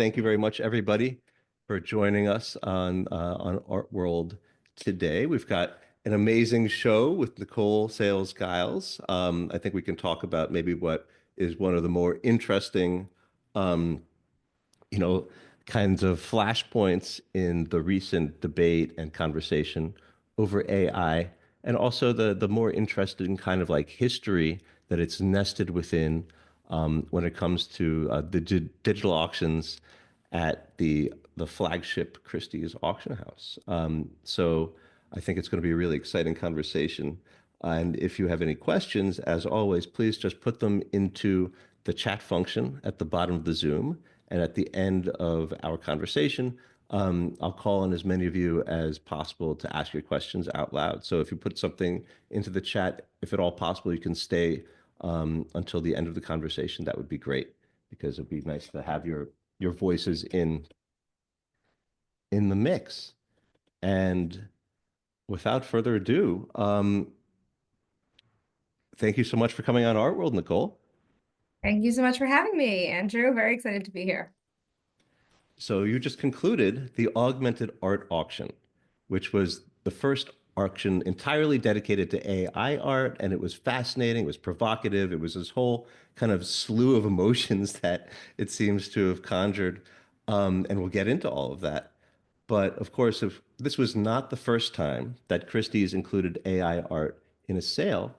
Thank you very much, everybody, for joining us on Art World today. We've got an amazing show with Nicole Sales Giles. I think we can talk about maybe what is one of the more interesting, um, you know, kinds of flashpoints in the recent debate and conversation over AI, and also the more interesting kind of like history that it's nested within when it comes to the digital auctions at the flagship Christie's auction house. So I think it's going to be a really exciting conversation. And if you have any questions, as always, please just put them into the chat function at the bottom of the Zoom. And at the end of our conversation, I'll call on as many of you as possible to ask your questions out loud. So if you put something into the chat, if at all possible, you can stay until the end of the conversation. That would be great because it'd be nice to have your voices in the mix. And without further ado, thank you so much for coming on Art World, Nicole. Thank you so much for having me, Andrew. Very excited to be here. So you just concluded the Augmented Art Auction, which was the first auction entirely dedicated to AI art, and it was fascinating, it was provocative, it was this whole kind of slew of emotions that it seems to have conjured. And we'll get into all of that. But of course, if this was not the first time that Christie's included AI art in a sale,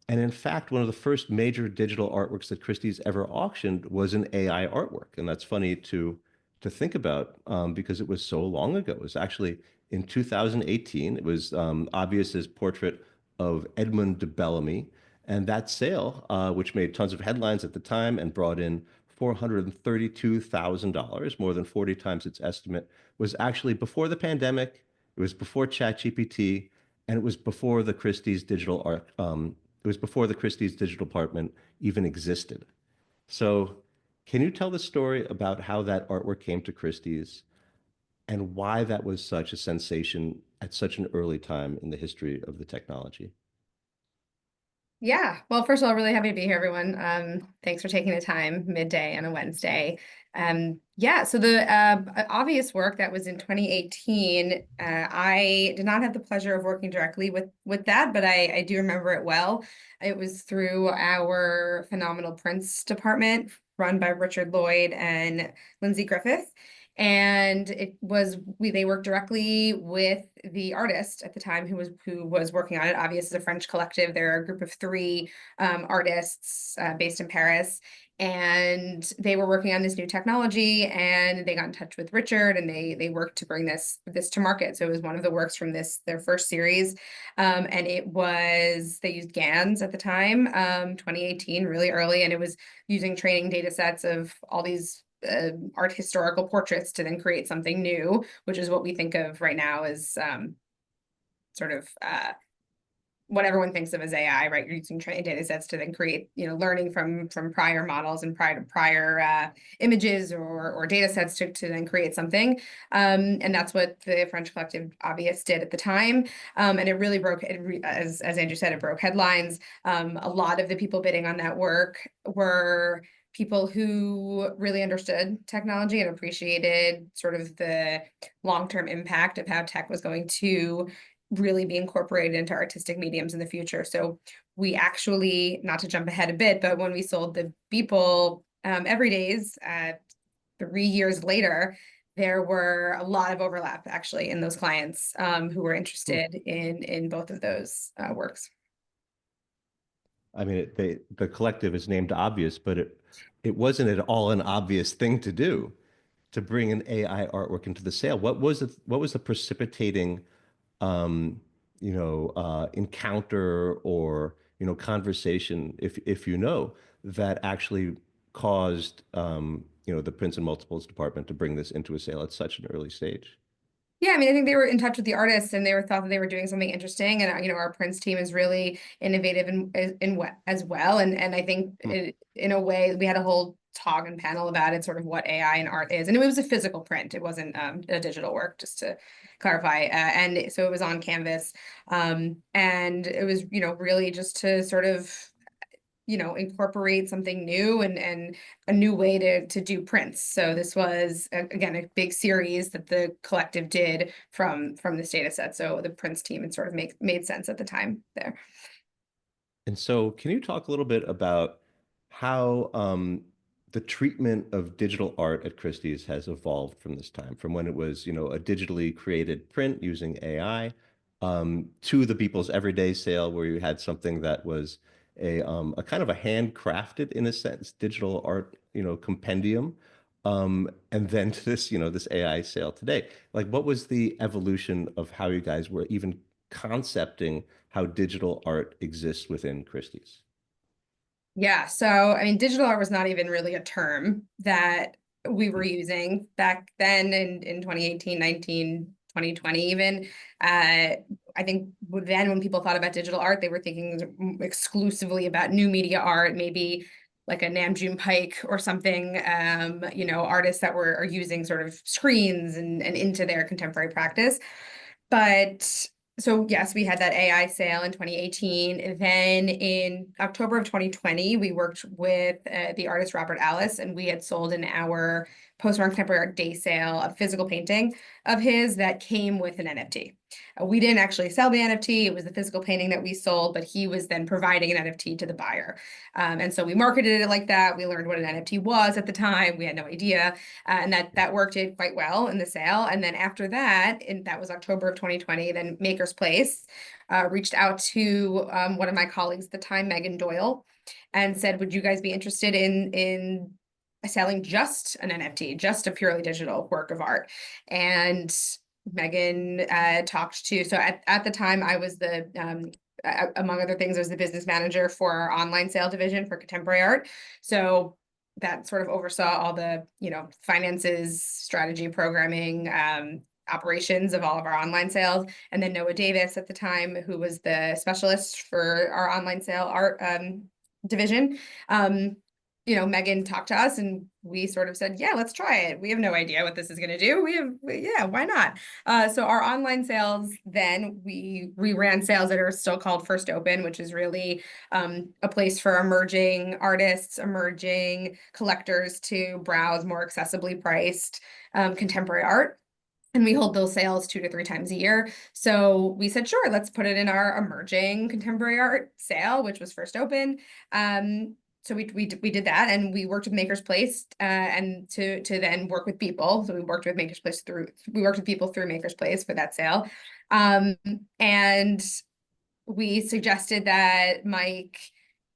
and in fact, one of the first major digital artworks that Christie's ever auctioned was an AI artwork. And that's funny to think about because it was so long ago. It was actually in 2018. It was Obvious's portrait of Edmund de Bellamy. And that sale, which made tons of headlines at the time and brought in $432,000, more than 40 times its estimate, was actually before the pandemic. It was before ChatGPT, and it was before the Christie's digital art. It was before the Christie's digital department even existed. So, can you tell the story about how that artwork came to Christie's and why that was such a sensation at such an early time in the history of the technology? Yeah, well, first of all, really happy to be here, everyone. Thanks for taking the time midday on a Wednesday. Yeah, so the obvious work that was in 2018, I did not have the pleasure of working directly with that, but I do remember it well. It was through our phenomenal prints department run by Richard Lloyd and Lindsay Griffith. And they worked directly with the artist at the time who was working on it. Obviously, it's a French collective. They're a group of three artists based in Paris, and they were working on this new technology. And they got in touch with Richard, and they worked to bring this to market. So it was one of the works from their first series, and they used GANs at the time, 2018, really early, and it was using training data sets of all these art historical portraits to then create something new, which is what we think of right now as sort of what everyone thinks of as AI, right? You're using training data sets to then create, learning from prior models and prior images or data sets to then create something. And that's what the French collective Obvious did at the time. And it really as Andrew said, it broke headlines. A lot of the people bidding on that work were people who really understood technology and appreciated sort of the long-term impact of how tech was going to really be incorporated into artistic mediums in the future. So we actually, not to jump ahead a bit, but when we sold the Beeple Everydays 3 years later, there were a lot of overlap actually in those clients who were interested in both of those works. I mean, the collective is named Obvious, but it wasn't at all an obvious thing to do to bring an AI artwork into the sale. What was the precipitating encounter or conversation, if that actually caused the Prints and Multiples department to bring this into a sale at such an early stage? Yeah, I mean, I think they were in touch with the artists and thought that they were doing something interesting. And, our Prince team is really innovative as well. And I think in a way, we had a whole talk and panel about it, sort of what AI and art is. And it was a physical print. It wasn't a digital work, just to clarify. And so it was on canvas. And it was, really just to sort of incorporate something new and a new way to do prints. So this was again a big series that the collective did from this data set. So the prints team, it sort of made sense at the time there. And so, can you talk a little bit about how the treatment of digital art at Christie's has evolved from this time, from when it was, a digitally created print using AI, to the People's Everyday Sale, where you had something that was a kind of a handcrafted, in a sense, digital art, compendium, and then to this, this AI sale today. Like, what was the evolution of how you guys were even concepting how digital art exists within Christie's? Yeah, so I mean, digital art was not even really a term that we were using back then in 2018, 19, 2020 even. I think then when people thought about digital art, they were thinking exclusively about new media art, maybe like a Nam June Paik or something, artists that are using sort of screens and into their contemporary practice. But so yes, we had that AI sale in 2018. Then in October of 2020, we worked with the artist Robert Alice, and we had sold in our postmodern contemporary art day sale a physical painting of his that came with an NFT. We didn't actually sell the NFT. It was the physical painting that we sold, but he was then providing an NFT to the buyer. And so we marketed it like that. We learned what an NFT was at the time. We had no idea. And that worked it quite well in the sale. And then after that, and that was October of 2020, then Maker's Place reached out to one of my colleagues at the time, Megan Doyle, and said, would you guys be interested in selling just an NFT, just a purely digital work of art? And Megan talked to, so at the time I was among other things, I was the business manager for our online sale division for contemporary art. So that sort of oversaw all the, finances, strategy, programming, operations of all of our online sales. And then Noah Davis at the time, who was the specialist for our online sale art division. Megan talked to us and we sort of said, yeah, let's try it. We have no idea what this is going to do. Yeah, why not? So our online sales, then we ran sales that are still called First Open, which is really a place for emerging artists, emerging collectors to browse more accessibly priced contemporary art. And we hold those sales 2 to 3 times a year. So we said, sure, let's put it in our emerging contemporary art sale, which was First Open. So we did that, and we worked with Maker's Place and to then work with people. So we worked with people through Maker's Place for that sale. And we suggested that Mike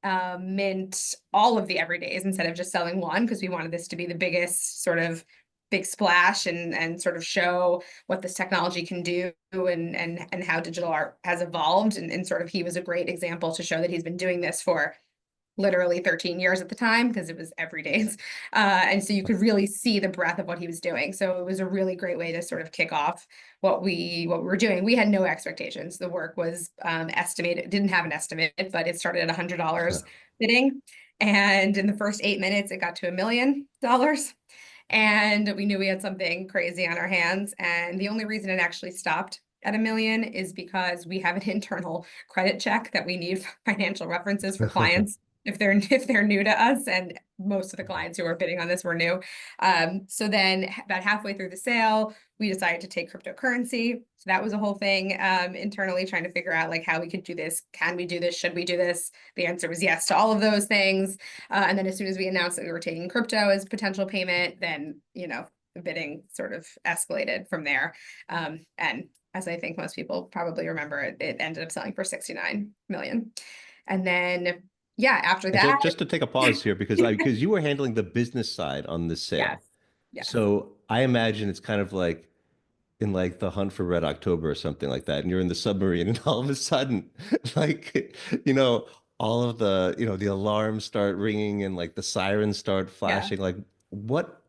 mint all of the everydays instead of just selling one, because we wanted this to be the biggest sort of big splash and sort of show what this technology can do and how digital art has evolved. And sort of he was a great example to show that he's been doing this for literally 13 years at the time, because it was every day. And so you could really see the breadth of what he was doing. So it was a really great way to sort of kick off what we were doing. We had no expectations. The work was estimated, didn't have an estimate, but it started at $100 bidding. And in the first 8 minutes, it got to $1 million. And we knew we had something crazy on our hands. And the only reason it actually stopped at $1 million is because we have an internal credit check that we need financial references for clients if they're new to us, and most of the clients who are bidding on this were new. So then about halfway through the sale, we decided to take cryptocurrency. So that was a whole thing internally, trying to figure out like how we could do this. Can we do this? Should we do this? The answer was yes to all of those things. And then as soon as we announced that we were taking crypto as potential payment, then, the bidding sort of escalated from there. And as I think most people probably remember, it ended up selling for 69 million. And then after And that, just to take a pause here, because you were handling the business side on the yes, sale. yes, So I imagine it's kind of like in like the Hunt for Red October or something like that, and you're in the submarine, and all of a sudden, like, you know, all of the, the alarms start ringing and like the sirens start yeah. flashing. Like, what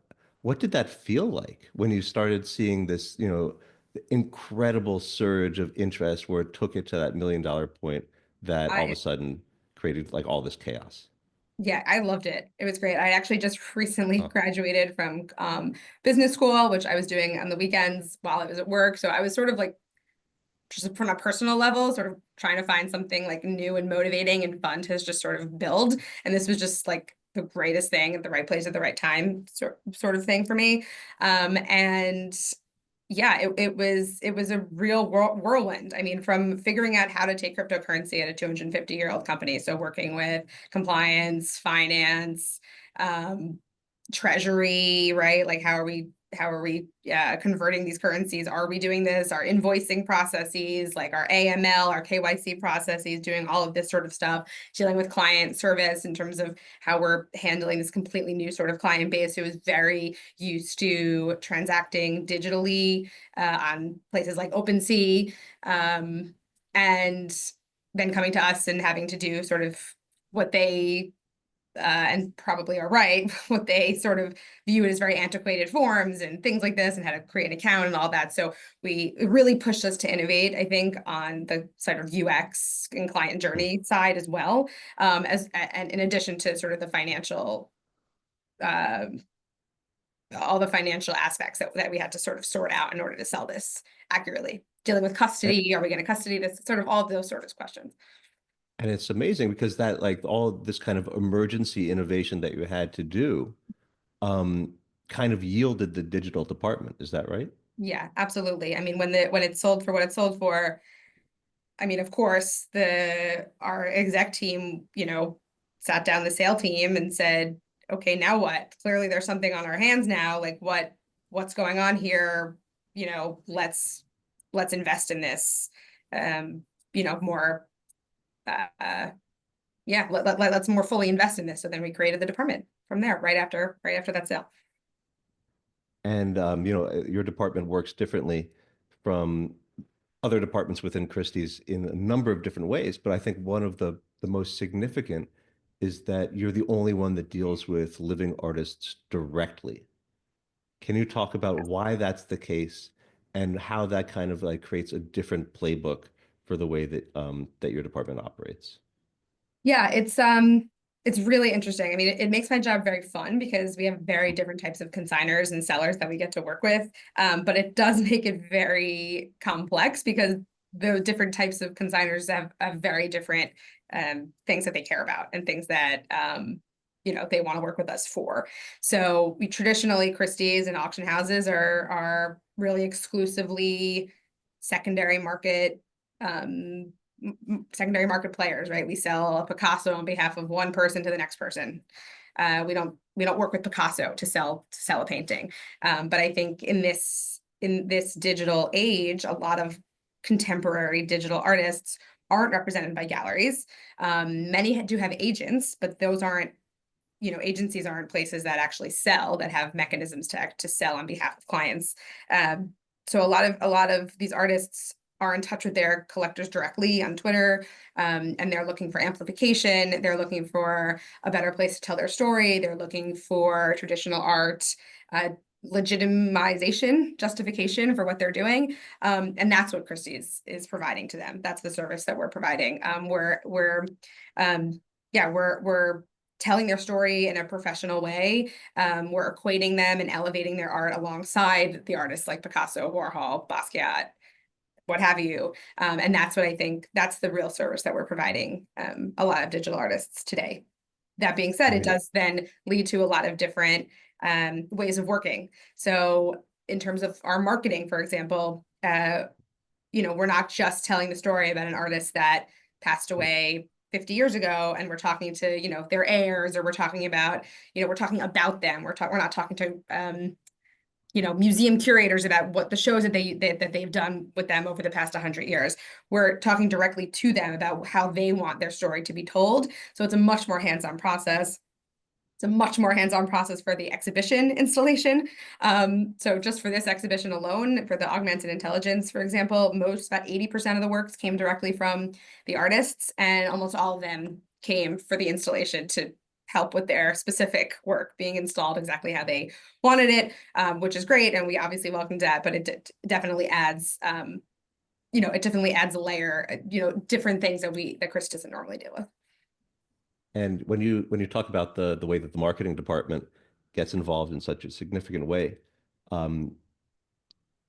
what did that feel like when you started seeing this, incredible surge of interest where it took it to that $1 million point that all of a I sudden created like all this chaos? Yeah, I loved it. It was great. I actually just recently Huh. graduated from business school, which I was doing on the weekends while I was at work. So I was sort of like just from a personal level, sort of trying to find something like new and motivating and fun to just sort of build. And this was just like the greatest thing at the right place at the right time, sort of thing for me. And yeah, it was a real whirlwind. I mean, from figuring out how to take cryptocurrency at a 250-year-old company, so working with compliance, finance, um, treasury, right? Like how are we converting these currencies? Are we doing this? Our invoicing processes, like our AML, our KYC processes, doing all of this sort of stuff, dealing with client service in terms of how we're handling this completely new sort of client base who is very used to transacting digitally on places like OpenSea, and then coming to us and having to do sort of what they and probably are right, what they sort of view it as very antiquated forms and things like this and how to create an account and all that. So it really pushed us to innovate, I think, on the sort of UX and client journey side as well, and in addition to sort of the financial, uh, all the financial aspects that we had to sort of sort out in order to sell this accurately. Dealing with custody, are we going to custody this? Sort of all of those sort of questions. And it's amazing because that like all this kind of emergency innovation that you had to do um, kind of yielded the digital department. Is that right? Yeah, absolutely. I mean, when it sold for what it sold for, I mean, of course, our exec team, sat down the sale team and said, okay, now what? Clearly there's something on our hands now. Like what's going on here? Let's invest in this. More yeah, let's more fully invest in this. So then we created the department from there, right after that sale. And your department works differently from other departments within Christie's in a number of different ways. But I think one of the most significant is that you're the only one that deals with living artists directly. Can you talk about why that's the case and how that kind of like creates a different playbook for the way that your department operates? Yeah, it's really interesting. I mean, it makes my job very fun because we have very different types of consigners and sellers that we get to work with. But it does make it very complex because the different types of consigners have very different things that they care about and things that they want to work with us for. So we traditionally, Christie's and auction houses are really exclusively secondary market secondary market players, right? We sell a Picasso on behalf of one person to the next person. We don't work with Picasso to sell a painting. But I think in this digital age, a lot of contemporary digital artists aren't represented by galleries. Many do have agents, but those aren't, agencies aren't places that actually sell, that have mechanisms to sell on behalf of clients. So a lot of these artists are in touch with their collectors directly on Twitter, and they're looking for amplification. They're looking for a better place to tell their story. They're looking for traditional art, legitimization, justification for what they're doing. And that's what Christie is providing to them. That's the service that we're providing. We're telling their story in a professional way. We're equating them and elevating their art alongside the artists like Picasso, Warhol, Basquiat, what have you. And that's what I think, that's the real service that we're providing a lot of digital artists today. That being said, it does then lead to a lot of different ways of working. So in terms of our marketing, for example, we're not just telling the story about an artist that passed away 50 years ago and we're talking to, their heirs, or we're talking about them. We're not talking to museum curators about what the shows that they've done with them over the past 100 years. We're talking directly to them about how they want their story to be told. So it's a much more hands-on process. It's a much more hands-on process for the exhibition installation. So just for this exhibition alone, for the augmented intelligence, for example, about 80% of the works came directly from the artists, and almost all of them came for the installation to help with their specific work being installed exactly how they wanted it, which is great. And we obviously welcomed that, but it definitely adds, it definitely adds a layer, different things that Chris doesn't normally deal with. And when you talk about the way that the marketing department gets involved in such a significant way, um,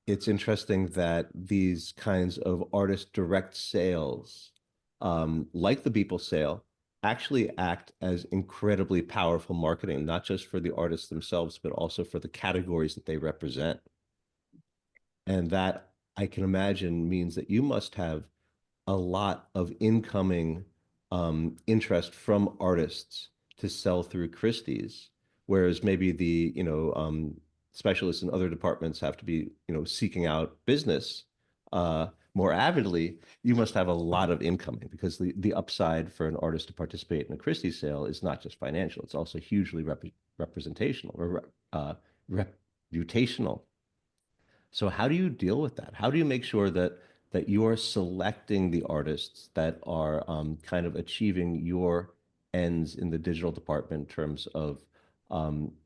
it's interesting that these kinds of artist direct sales, like the Beeple sale, actually act as incredibly powerful marketing, not just for the artists themselves, but also for the categories that they represent. And that I can imagine means that you must have a lot of incoming interest from artists to sell through Christie's, whereas maybe the specialists in other departments have to be seeking out business more avidly. You must have a lot of incoming because the upside for an artist to participate in a Christie sale is not just financial; it's also hugely representational or reputational. So how do you deal with that? How do you make sure that you are selecting the artists that are kind of achieving your ends in the digital department in terms of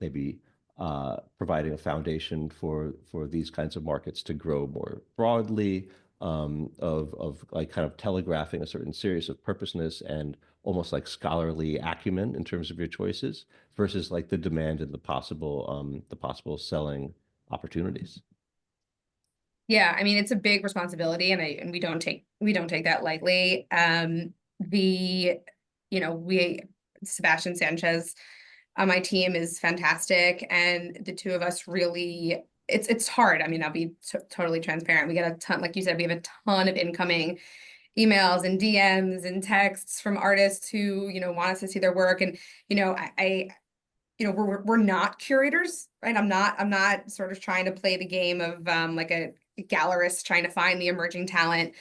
maybe providing a foundation for these kinds of markets to grow more broadly, of like kind of telegraphing a certain series of purposeness and almost like scholarly acumen in terms of your choices versus like the demand and the possible selling opportunities. Yeah, I mean, it's a big responsibility, and we don't take that lightly. The we Sebastian Sanchez on my team is fantastic, and the two of us really it's hard. I mean, I'll be totally transparent. We get a ton, like you said, we have a ton of incoming emails and DMs and texts from artists who want us to see their work, and I we're not curators, right? I'm not sort of trying to play the game of like a gallerist trying to find the emerging talent.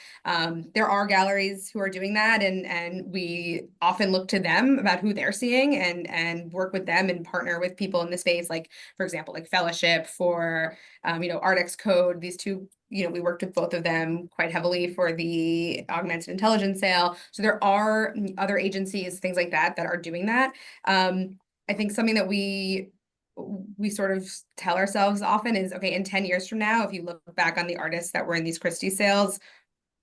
There are galleries who are doing that, and we often look to them about who they're seeing and work with them and partner with people in the space, like for example, like Fellowship for Artix Code. These two, we worked with both of them quite heavily for the augmented intelligence sale. So there are other agencies, things like that, that are doing that. I think something that we sort of tell ourselves often is, okay, in 10 years from now, if you look back on the artists that were in these Christie sales,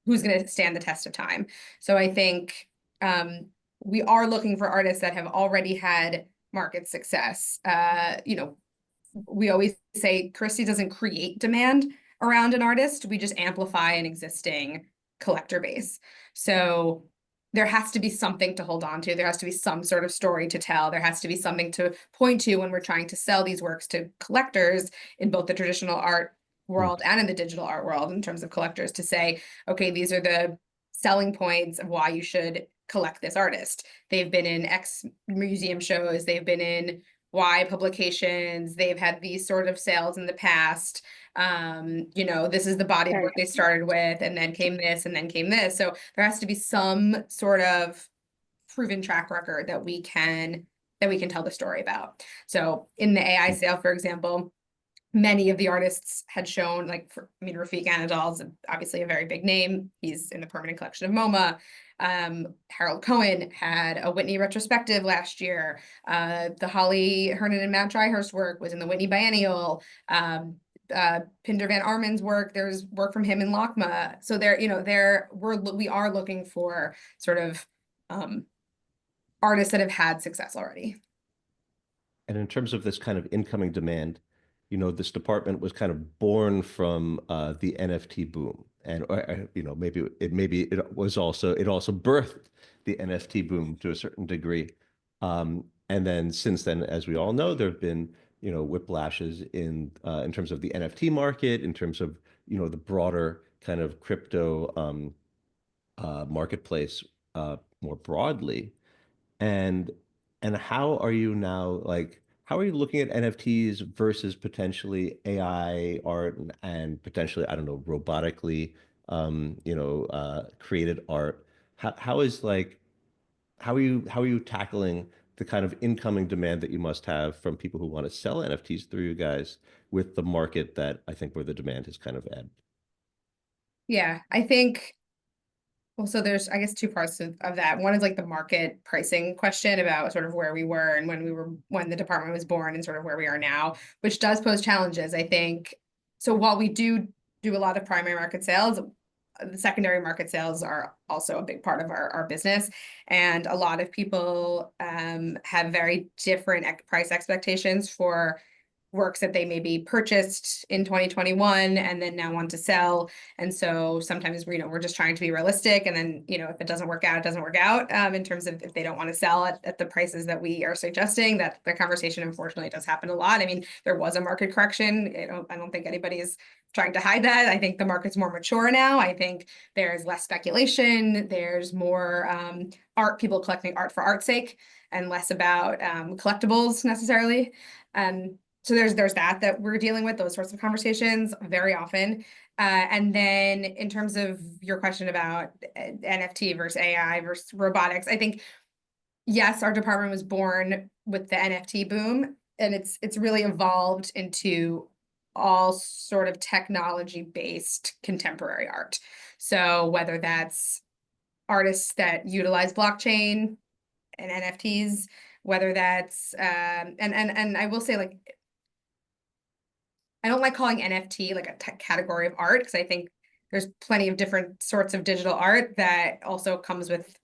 who's going to stand the test of time? So I think we are looking for artists that have already had market success. We always say Christie doesn't create demand around an artist. We just amplify an existing collector base. So there has to be something to hold on to. There has to be some sort of story to tell. There has to be something to point to when we're trying to sell these works to collectors in both the traditional art Mm. world and in the digital art world, in terms of collectors, to say, okay, these are the selling points of why you should collect this artist. They've been in X museum shows, they've been in Y publications, they've had these sort of sales in the past. This is the body of work they started with, and then came this, and then came this. So there has to be some sort of proven track record that we can tell the story about. So in the AI sale, for example, many of the artists had shown, like, Rafik Anadol's obviously a very big name. He's in the permanent collection of MoMA. Harold Cohen had a Whitney retrospective last year. The Holly Hernan and Matt Dryhurst work was in the Whitney Biennial. Pinder Van Armen's work, there's work from him in LACMA. So we are looking for sort of artists that have had success already. And in terms of this kind of incoming demand, this department was kind of born from the NFT boom, and it also birthed the NFT boom to a certain degree. And then since then, as we all know, there have been whiplashes in terms of the NFT market, in terms of the broader kind of crypto marketplace more broadly. And how are you now, like, how are you looking at NFTs versus potentially AI art and potentially, I don't know, robotically created art? How is like how are you tackling the kind of incoming demand that you must have from people who want to sell NFTs through you guys with the market that I think where the demand has kind of ebbed? Yeah, I think, well, so there's, I guess, two parts of that. One is like the market pricing question about sort of where we were and when the department was born, and sort of where we are now, which does pose challenges, I think. So while we do a lot of primary market sales, the secondary market sales are also a big part of our business. And a lot of people have very different price expectations for works that they maybe purchased in 2021 and then now want to sell. And so sometimes, we're just trying to be realistic. And then, if it doesn't work out, it doesn't work out, in terms of if they don't want to sell at the prices that we are suggesting. That the conversation, unfortunately, does happen a lot. I mean, there was a market correction. I don't think anybody is trying to hide that. I think the market's more mature now. I think there's less speculation. There's more people collecting art for art's sake and less about collectibles necessarily. So there's that we're dealing with, those sorts of conversations very often. And then in terms of your question about NFT versus AI versus robotics, I think, yes, our department was born with the NFT boom, and it's really evolved into all sort of technology-based contemporary art. So whether that's artists that utilize blockchain and NFTs, whether that's and I will say, like, I don't like calling NFT like a category of art, because I think there's plenty of different sorts of digital art that also comes with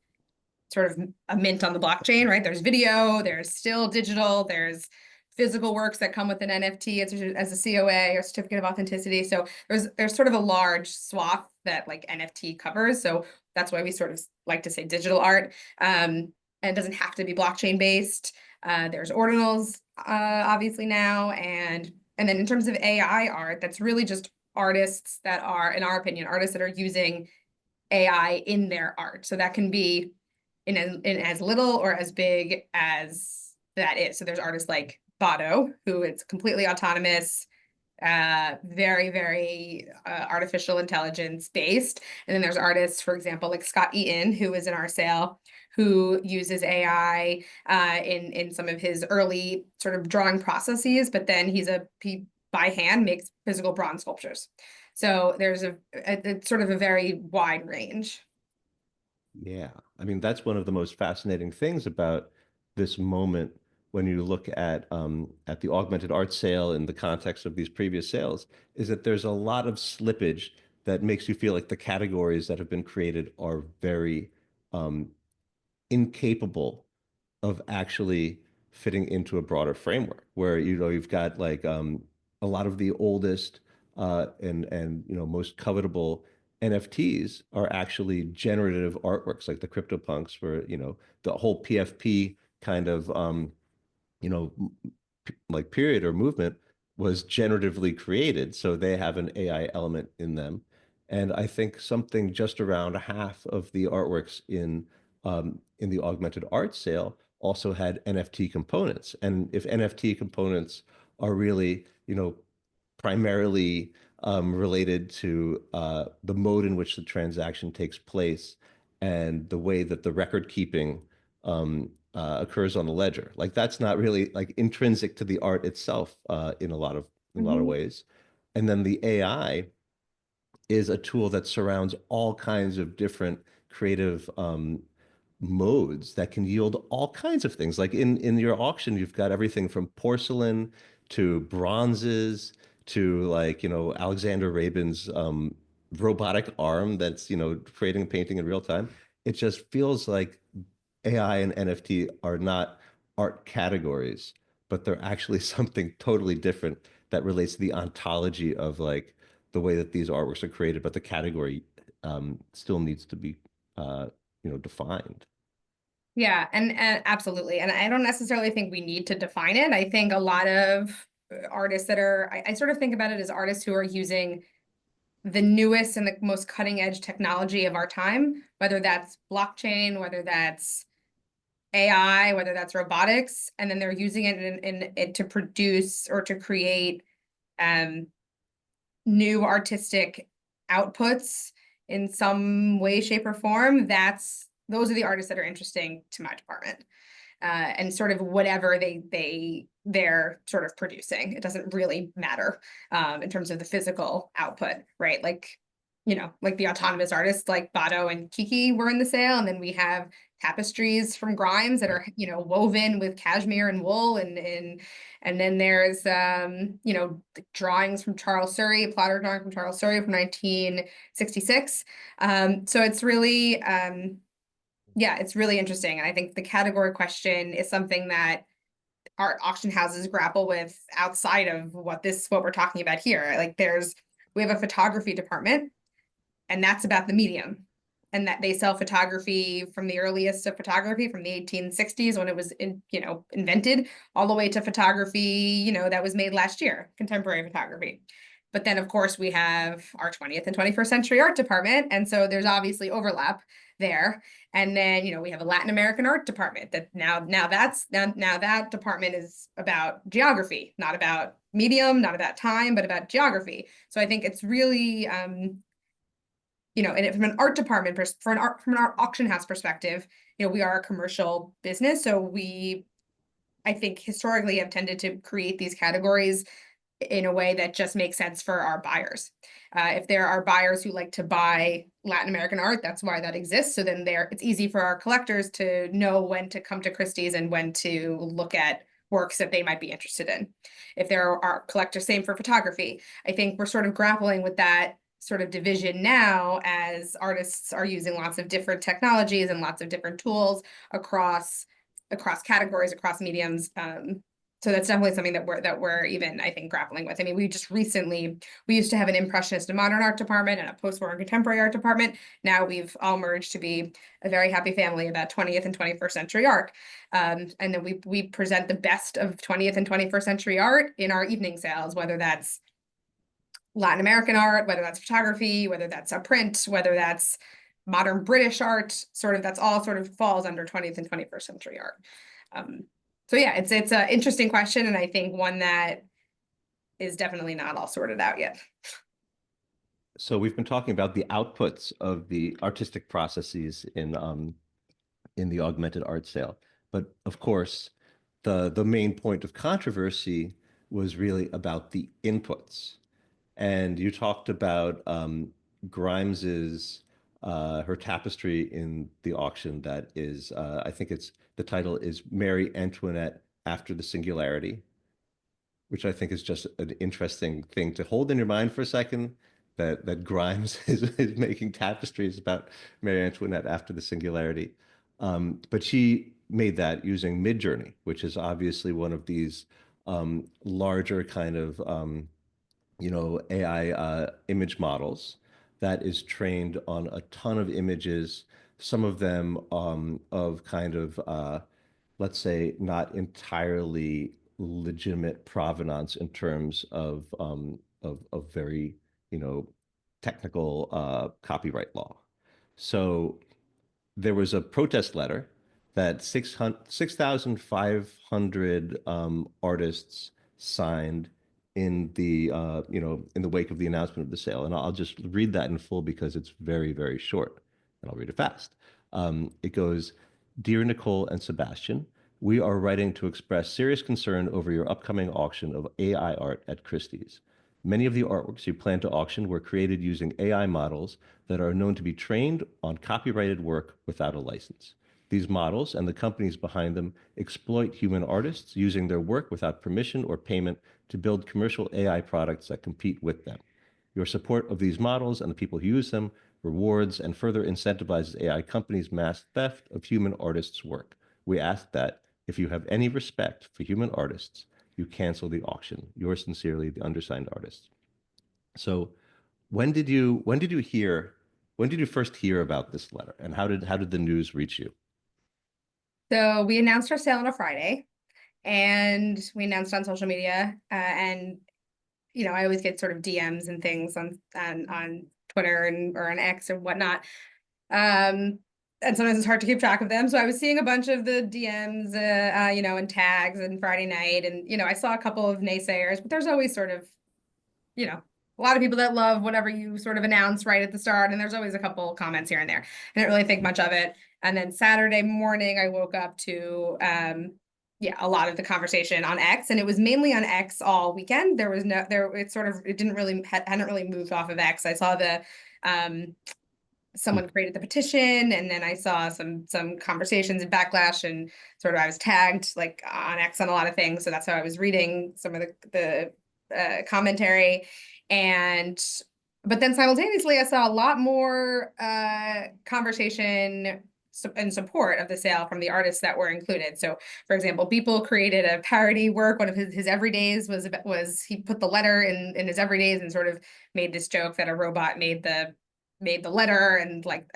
sort of a mint on the blockchain, right? There's video, there's still digital, there's physical works that come with an NFT as a COA or certificate of authenticity. So there's sort of a large swath that like NFT covers. So that's why we sort of like to say digital art. And it doesn't have to be blockchain based. There's ordinals, obviously now, and then in terms of AI art, that's really just artists that are, in our opinion, artists that are using AI in their art. So that can be in as little or as big as that is. So there's artists like Bado, who is completely autonomous, very, very artificial intelligence based. And then there's artists, for example, like Scott Eaton, who is in our sale, who uses AI in some of his early sort of drawing processes, but then he by hand makes physical bronze sculptures. So there's it's sort of a very wide range. Yeah, I mean that's one of the most fascinating things about this moment when you look at the augmented art sale in the context of these previous sales, is that there's a lot of slippage that makes you feel like the categories that have been created are very um, incapable of actually fitting into a broader framework where you've got like a lot of the oldest and most covetable NFTs are actually generative artworks like the CryptoPunks where the whole PFP kind of you know like period or movement was generatively created, so they have an AI element in them. And I think something just around half of the artworks in the augmented art sale also had NFT components. And if NFT components are really, primarily related to the mode in which the transaction takes place and the way that the record keeping occurs on the ledger. Like that's not really like intrinsic to the art itself in a lot of Mhm. ways. And then the AI is a tool that surrounds all kinds of different creative modes that can yield all kinds of things. Like in your auction, you've got everything from porcelain to bronzes to like, Alexander Rabin's robotic arm that's, creating a painting in real time. It just feels like AI and NFT are not art categories, but they're actually something totally different that relates to the ontology of like the way that these artworks are created, but the category still needs to be defined. Yeah, and absolutely. And I don't necessarily think we need to define it. I think a lot of artists that I sort of think about it as artists who are using the newest and the most cutting edge technology of our time, whether that's blockchain, whether that's AI, whether that's robotics, and then they're using it in it to produce or to create um, new artistic outputs in some way, shape, or form. Those are the artists that are interesting to my department. And sort of whatever they're sort of producing. It doesn't really matter in terms of the physical output, right? Like, like the autonomous artists like Bado and Kiki were in the sale, and then we have tapestries from Grimes that are, woven with cashmere and wool, and then there's drawings from Charles Surrey, a plotter drawing from Charles Surrey from 1966. So it's really yeah, it's really interesting. And I think the category question is something that art auction houses grapple with outside of what we're talking about here. Like we have a photography department, and that's about the medium. And that they sell photography from the earliest of photography from the 1860s when it was invented, all the way to photography, that was made last year, contemporary photography. But then of course we have our 20th and 21st century art department. And so there's obviously overlap there. And then, we have a Latin American art department that now that department is about geography, not about medium, not about time, but about geography. So I think it's really, and from an art department, from an art auction house perspective, we are a commercial business. So I think historically have tended to create these categories in a way that just makes sense for our buyers. If there are buyers who like to buy Latin American art, that's why that exists. So then it's easy for our collectors to know when to come to Christie's and when to look at works that they might be interested in. If there are collectors, same for photography. I think we're sort of grappling with that sort of division now as artists are using lots of different technologies and lots of different tools across categories, across mediums. So that's definitely something that we're even, I think, grappling with. I mean, we used to have an Impressionist and Modern Art department and a post-war and contemporary art department. Now we've all merged to be a very happy family about 20th and 21st century art. And then we present the best of 20th and 21st century art in our evening sales, whether that's Latin American art, whether that's photography, whether that's a print, whether that's modern British art, that's all sort of falls under 20th and 21st century art. So yeah, it's an interesting question, and I think one that is definitely not all sorted out yet. So we've been talking about the outputs of the artistic processes in the augmented art sale, but of course, the main point of controversy was really about the inputs. And you talked about Grimes's her tapestry in the auction that is, I think the title is Mary Antoinette After the Singularity, which I think is just an interesting thing to hold in your mind for a second, that Grimes is making tapestries about Mary Antoinette after the singularity. But she made that using Midjourney, which is obviously one of these larger kind of AI image models that is trained on a ton of images, some of them of kind of, let's say, not entirely legitimate provenance in terms of very, technical copyright law. So there was a protest letter that 6,500 artists signed in the in the wake of the announcement of the sale. And I'll just read that in full because it's very, very short, and I'll read it fast. It goes, "Dear Nicole and Sebastian, we are writing to express serious concern over your upcoming auction of AI art at Christie's. Many of the artworks you plan to auction were created using AI models that are known to be trained on copyrighted work without a license. These models and the companies behind them exploit human artists using their work without permission or payment to build commercial AI products that compete with them. Your support of these models and the people who use them rewards and further incentivizes AI companies' mass theft of human artists' work. We ask that, if you have any respect for human artists, you cancel the auction. Yours sincerely, the undersigned artist." So when did you first hear about this letter, and how did the news reach you? So we announced our sale on a Friday, and we announced on social media, and I always get sort of DMs and things on Twitter or on X and whatnot. And sometimes it's hard to keep track of them. So I was seeing a bunch of the DMs, and tags and Friday night. And, I saw a couple of naysayers, but there's always sort of, a lot of people that love whatever you sort of announce right at the start. And there's always a couple comments here and there. I didn't really think much of it. And then Saturday morning, I woke up to, a lot of the conversation on X, and it was mainly on X all weekend. It hadn't really moved off of X. I saw someone created the petition, and then I saw some conversations and backlash, and sort of I was tagged like on X on a lot of things. So that's how I was reading some of the commentary. But then simultaneously, I saw a lot more conversation in support of the sale from the artists that were included. So, for example, Beeple created a parody work. One of his everydays was he put the letter in his everydays and sort of made this joke that a robot made the letter, and like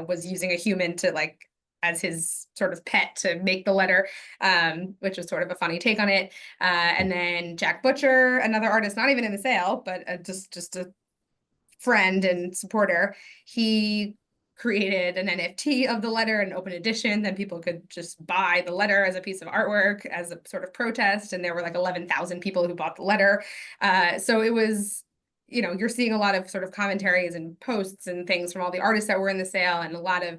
was using a human to like as his sort of pet to make the letter, which was sort of a funny take on it. And then Jack Butcher, another artist, not even in the sale, but just a friend and supporter, he created an NFT of the letter, an open edition that people could just buy the letter as a piece of artwork as a sort of protest. And there were like 11,000 people who bought the letter. So it was, you're seeing a lot of sort of commentaries and posts and things from all the artists that were in the sale, and a lot of,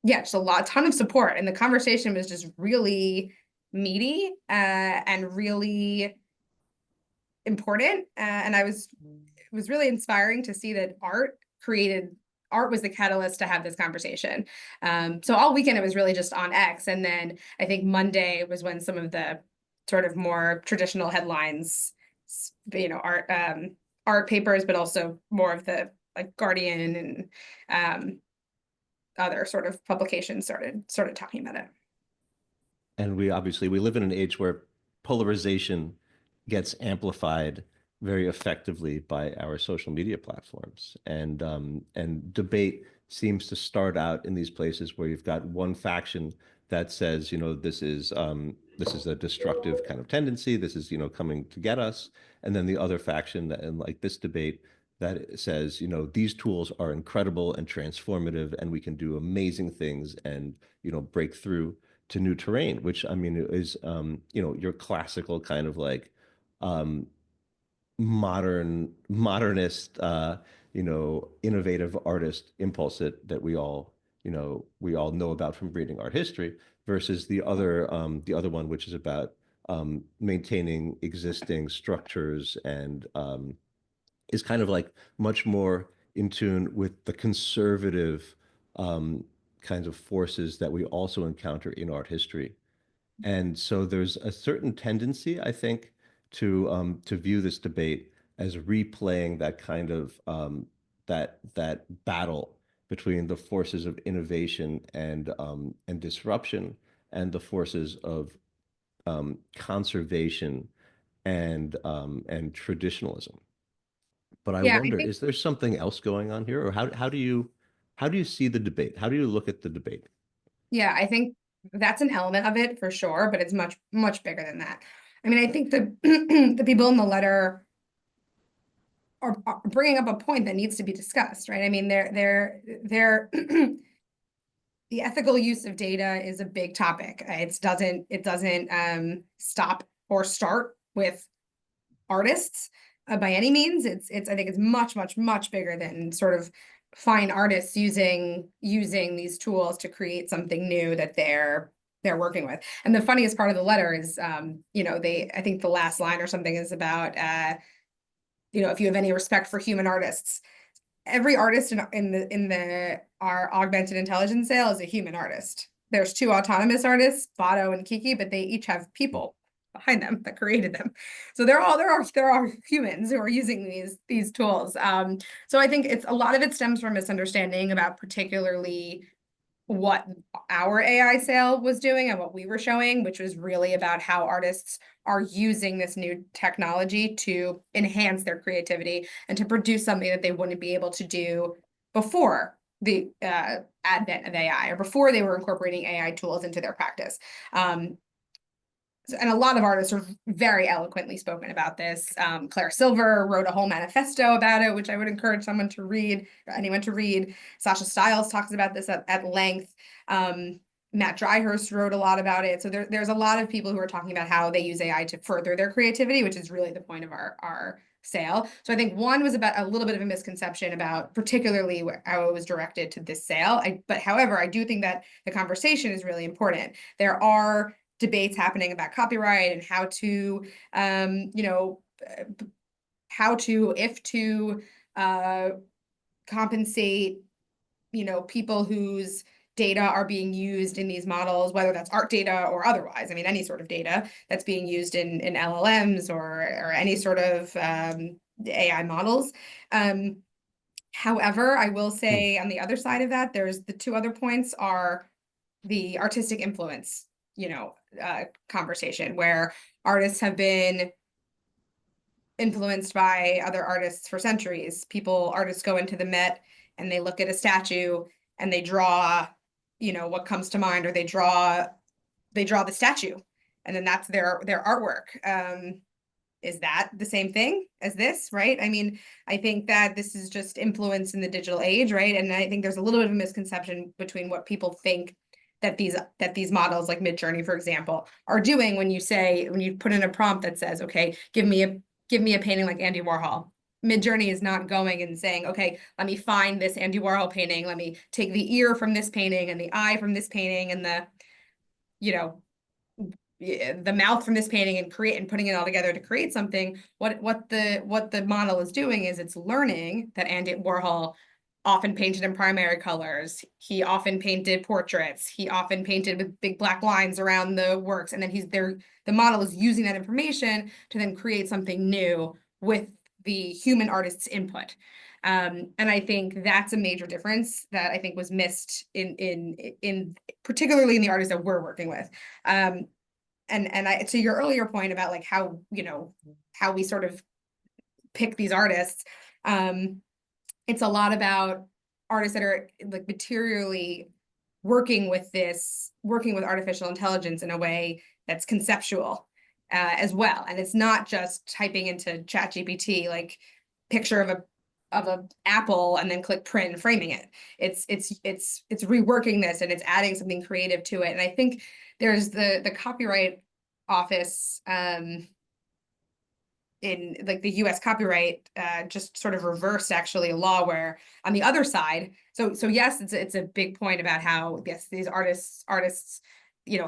just a ton of support. And the conversation was just really meaty and really important. And it was really inspiring to see that art was the catalyst to have this conversation. So all weekend it was really just on X. And then I think Monday was when some of the sort of more traditional headlines, art papers, but also more of the like Guardian and other sort of publications started talking about it. And we live in an age where polarization gets amplified very effectively by our social media platforms, and debate seems to start out in these places where you've got one faction that says, this is a destructive kind of tendency, this is coming to get us, and then the other faction that, and like this debate, that says, these tools are incredible and transformative, and we can do amazing things and break through to new terrain, which I mean is your classical kind of like modernist innovative artist impulse that we all know about from reading art history, versus the other one, which is about maintaining existing structures, and is kind of like much more in tune with the conservative kinds of forces that we also encounter in art history. And so there's a certain tendency, I think, to view this debate as replaying that kind of that battle between the forces of innovation and disruption, and the forces of conservation and traditionalism. But I Yeah, I wonder, think is there something else going on here, or how do you see the debate? How do you look at the debate? Yeah, I think that's an element of it for sure, but it's much, much bigger than that. I mean, I think the the people in the letter are bringing up a point that needs to be discussed, right? I mean, they're the ethical use of data is a big topic. It doesn't stop or start with artists by any means. It's I think it's much, much, much bigger than sort of fine artists using these tools to create something new that they're working with. And the funniest part of the letter is, I think the last line or something is about, if you have any respect for human artists. Every artist in our augmented intelligence sale is a human artist. There's two autonomous artists, Bado and Kiki, but they each have people behind them that created them. So there are humans who are using these tools. So I think it's a lot of it stems from misunderstanding about particularly what our AI sale was doing and what we were showing, which was really about how artists are using this new technology to enhance their creativity and to produce something that they wouldn't be able to do before the advent of AI, or before they were incorporating AI tools into their practice. And a lot of artists are very eloquently spoken about this. Claire Silver wrote a whole manifesto about it, which I would encourage anyone to read. Sasha Stiles talks about this at length. Matt Dryhurst wrote a lot about it. So there's a lot of people who are talking about how they use AI to further their creativity, which is really the point of our sale. So I think one was about a little bit of a misconception about particularly how it was directed to this sale. But however, I do think that the conversation is really important. There are debates happening about copyright and how to, if to compensate, people whose data are being used in these models, whether that's art data or otherwise. I mean, any sort of data that's being used in LLMs or any sort of AI models. However, I will Hmm. say on the other side of that, there's the two other points are the artistic influence, conversation where artists have been influenced by other artists for centuries. Artists go into the Met and they look at a statue and they draw, what comes to mind, or they draw the statue, and then that's their artwork. Is that the same thing as this, right? I mean, I think that this is just influence in the digital age, right? And I think there's a little bit of a misconception between what people think that these models like Midjourney, for example, are doing when you put in a prompt that says, okay, give me a painting like Andy Warhol. Midjourney is not going and saying, okay, let me find this Andy Warhol painting. Let me take the ear from this painting and the eye from this painting and you know, the mouth from this painting and putting it all together to create something. What the model is doing is it's learning that Andy Warhol often painted in primary colors. He often painted portraits. He often painted with big black lines around the works. And then the model is using that information to then create something new with the human artist's input. And I think that's a major difference that I think was missed in particularly in the artists that we're working with. And to your earlier point about like how we sort of pick these artists, it's a lot about artists that are like materially working with artificial intelligence in a way that's conceptual as well. And it's not just typing into ChatGPT like picture of a apple and then click print and framing it. It's reworking this and it's adding something creative to it. And I think there's the copyright office in like the US copyright just sort of reversed actually a law where on the other side, so yes, it's a big point about how yes, these artists,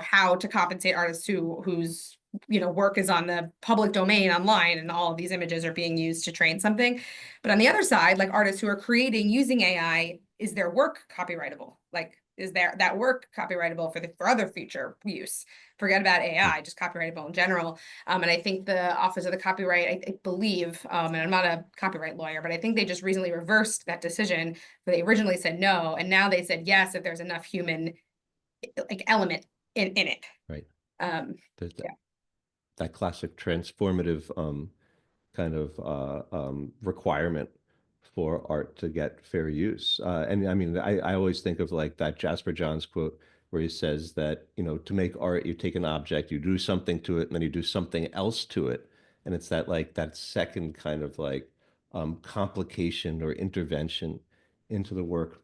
how to compensate artists whose work is on the public domain online and all of these images are being used to train something. But on the other side, like artists who are creating using AI, is their work copyrightable? Like is that work copyrightable for other future use? Forget about AI, just copyrightable in general. And I think the Office of the Copyright, I believe, and I'm not a copyright lawyer, but I think they just recently reversed that decision. Where they originally said no, and now they said yes if there's enough human like element in it. Right. There's Yeah. that classic transformative kind of requirement for art to get fair use. And I mean, I always think of like that Jasper Johns quote where he says that, to make art, you take an object, you do something to it, and then you do something else to it. And it's that like that second kind of like complication or intervention into the work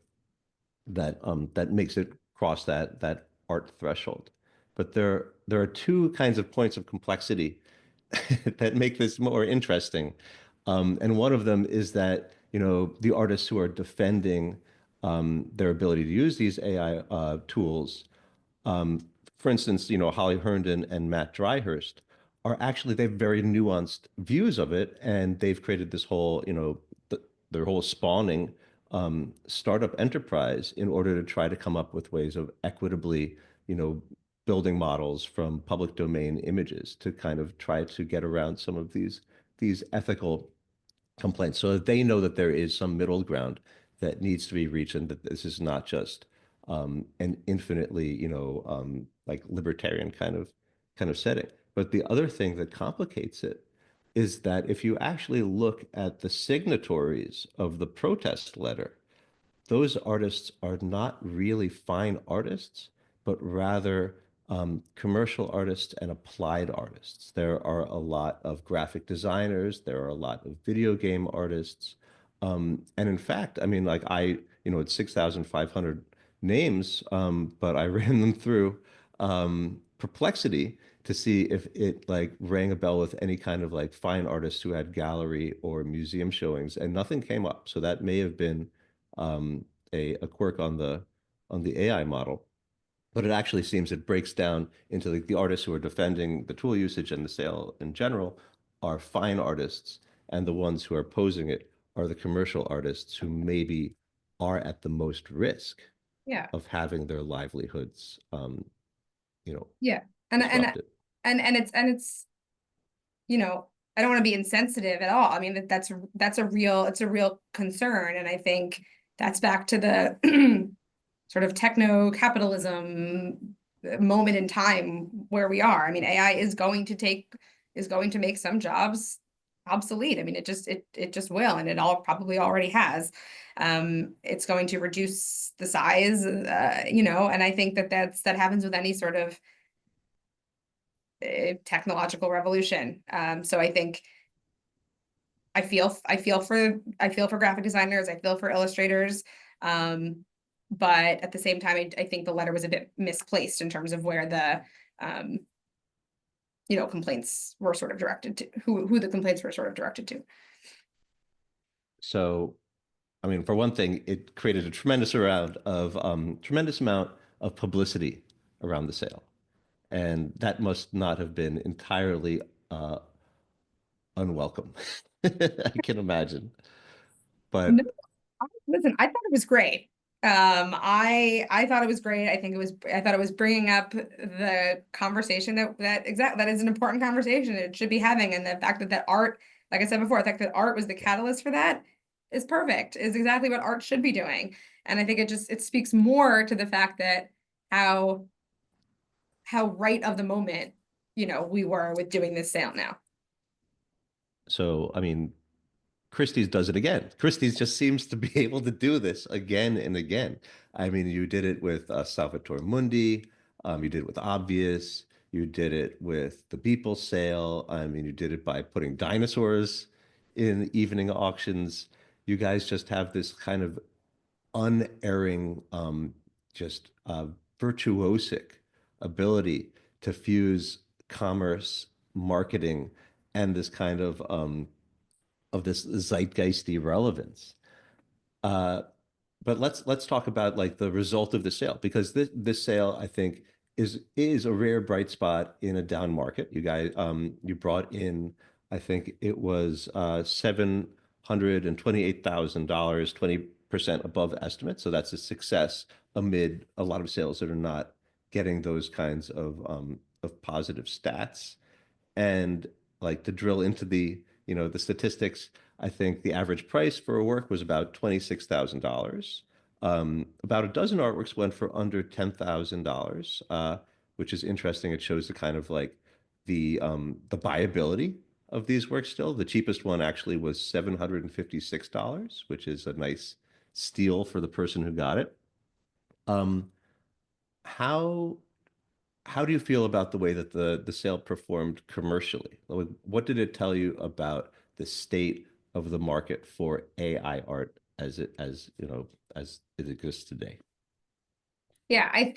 that makes it cross that art threshold. But there are two kinds of points of complexity that make this more interesting. And one of them is that, the artists who are defending their ability to use these AI tools, um, for instance, Holly Herndon and Matt Dryhurst they have very nuanced views of it, and they've created this whole, their whole spawning startup enterprise in order to try to come up with ways of equitably, you know, building models from public domain images to kind of try to get around some of these ethical complaints so that they know that there is some middle ground that needs to be reached and that this is not just an infinitely, like libertarian kind of setting. But the other thing that complicates it is that if you actually look at the signatories of the protest letter, those artists are not really fine artists, but rather commercial artists and applied artists. There are a lot of graphic designers, there are a lot of video game artists. And in fact, I mean, like it's 6,500 names, but I ran them through Perplexity to see if it like rang a bell with any kind of like fine artists who had gallery or museum showings, and nothing came up. So that may have been a quirk on the AI model, but it actually seems it breaks down into the artists who are defending the tool usage and the sale in general are fine artists, and the ones who are opposing it are the commercial artists who maybe are at the most risk Yeah. of having their livelihoods, Yeah. And and disrupted. and it's I don't want to be insensitive at all. I mean, that's a real, it's a real concern. And I think that's back to the sort of techno capitalism moment in time where we are. I mean, AI is going to make some jobs obsolete. I mean, it just will, and it all probably already has. It's going to reduce the size, and I think that happens with any sort of technological revolution. So I think I feel for graphic designers, I feel for illustrators. But at the same time, I think the letter was a bit misplaced in terms of where the complaints were sort of directed to, who the complaints were sort of directed to. So, I mean, for one thing, it created a tremendous amount of publicity around the sale, and that must not have been entirely uh, unwelcome. I can imagine. No, But listen, I thought it was great. I thought it was great. I thought it was bringing up the conversation that is an important conversation it should be having, and the fact that art, like I said before, the fact that art was the catalyst for that is perfect. Is exactly what art should be doing. And I think it speaks more to the fact that how right of the moment, we were with doing this sale now. so, I mean, Christie's does it again. Christie's just seems to be able to do this again and again. I mean, you did it with Salvatore Mundi. You did it with Obvious. You did it with the Beeple sale. I mean, you did it by putting dinosaurs in evening auctions. You guys just have this kind of unerring, just virtuosic ability to fuse commerce, marketing, and this kind of this zeitgeisty relevance. Uh, but let's talk about like the result of the sale, because this sale I think is a rare bright spot in a down market. You guys you brought in, I think it was $728,000, 20% above estimate. So that's a success amid a lot of sales that are not getting those kinds of positive stats. And like to drill into the statistics, I think the average price for a work was about $26,000. About a dozen artworks went for under $10,000, which is interesting. It shows the kind of like the buyability of these works still. The cheapest one actually was $756, which is a nice steal for the person who got it. Um, how how do you feel about the way that the sale performed commercially? Like, what did it tell you about the state of the market for AI art as it exists today? Yeah, I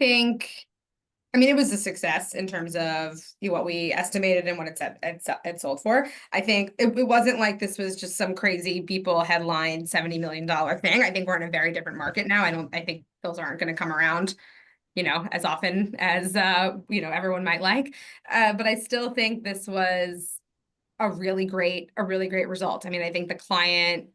mean, it was a success in terms of what we estimated and what it sold for. I think it wasn't like this was just some crazy people headline $70 million thing. I think we're in a very different market now. I think those aren't going to come around, as often as everyone might like. But I still think this was a really great result. I mean, I think the client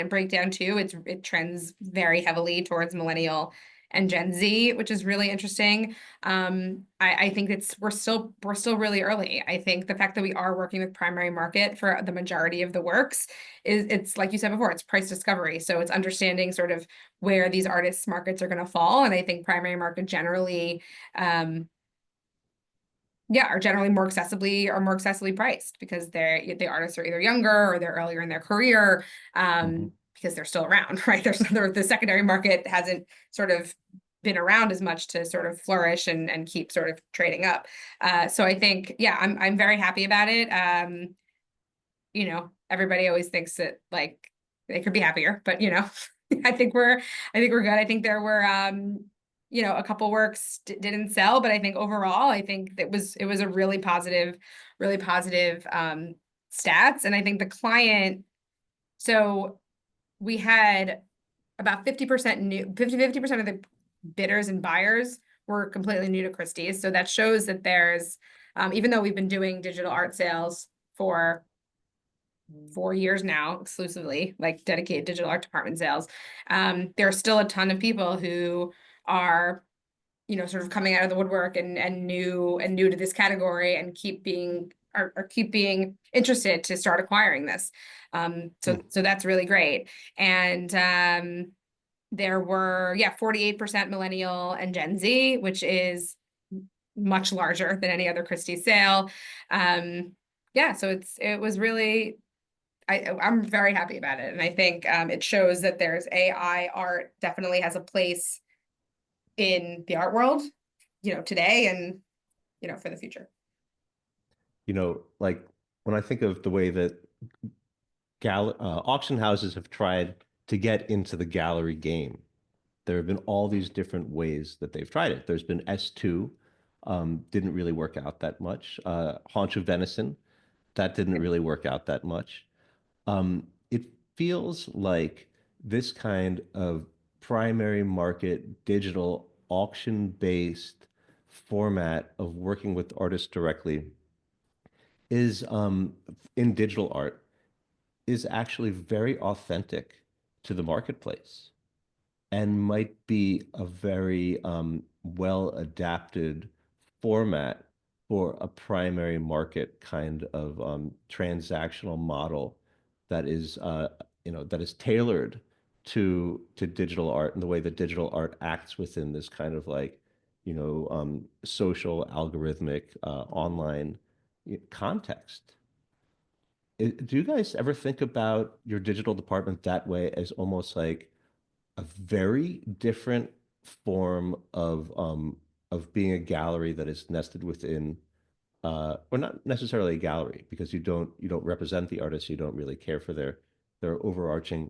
breakdown too, it trends very heavily towards millennial and Gen Z, which is really interesting. I think we're still really early. I think the fact that we are working with primary market for the majority of the works it's like you said before, it's price discovery. So it's understanding sort of where these artists' markets are going to fall. And I think primary market generally are generally more accessibly priced because the artists are either younger or they're earlier in their career, Mhm. because they're still around, right? The secondary market hasn't sort of been around as much to sort of flourish and keep sort of trading up. So I think, yeah, I'm very happy about it. Everybody always thinks that like they could be happier, but I think we're good. I think there were a couple works didn't sell, but I think overall, I think it was a really positive stats. And I think the client, so we had about 50% new, 50% of the bidders and buyers were completely new to Christie's. So that shows that there's, even though we've been doing digital art sales for 4 years now, exclusively, like dedicated digital art department sales, there are still a ton of people who are sort of coming out of the woodwork and new to this category and keep being interested to start acquiring this. Hmm. So that's really great. And there were, yeah, 48% millennial and Gen Z, which is much larger than any other Christie sale. Yeah, so it was really, I'm very happy about it. And I think it shows that there's AI art definitely has a place in the art world, today and, for the future. Like when I think of the way that auction houses have tried to get into the gallery game, there have been all these different ways that they've tried it. There's been S2, didn't really work out that much. Haunch of Venison, that didn't really work out that much. It feels like this kind of primary market digital auction-based format of working with artists directly is in digital art is actually very authentic to the marketplace and might be a very well adapted format for a primary market kind of transactional model that is that is tailored to digital art and the way that digital art acts within this kind of like social algorithmic online context. Do you guys ever think about your digital department that way as almost like a very different form of being a gallery that is nested within or not necessarily a gallery because you don't represent the artist, you don't really care for their overarching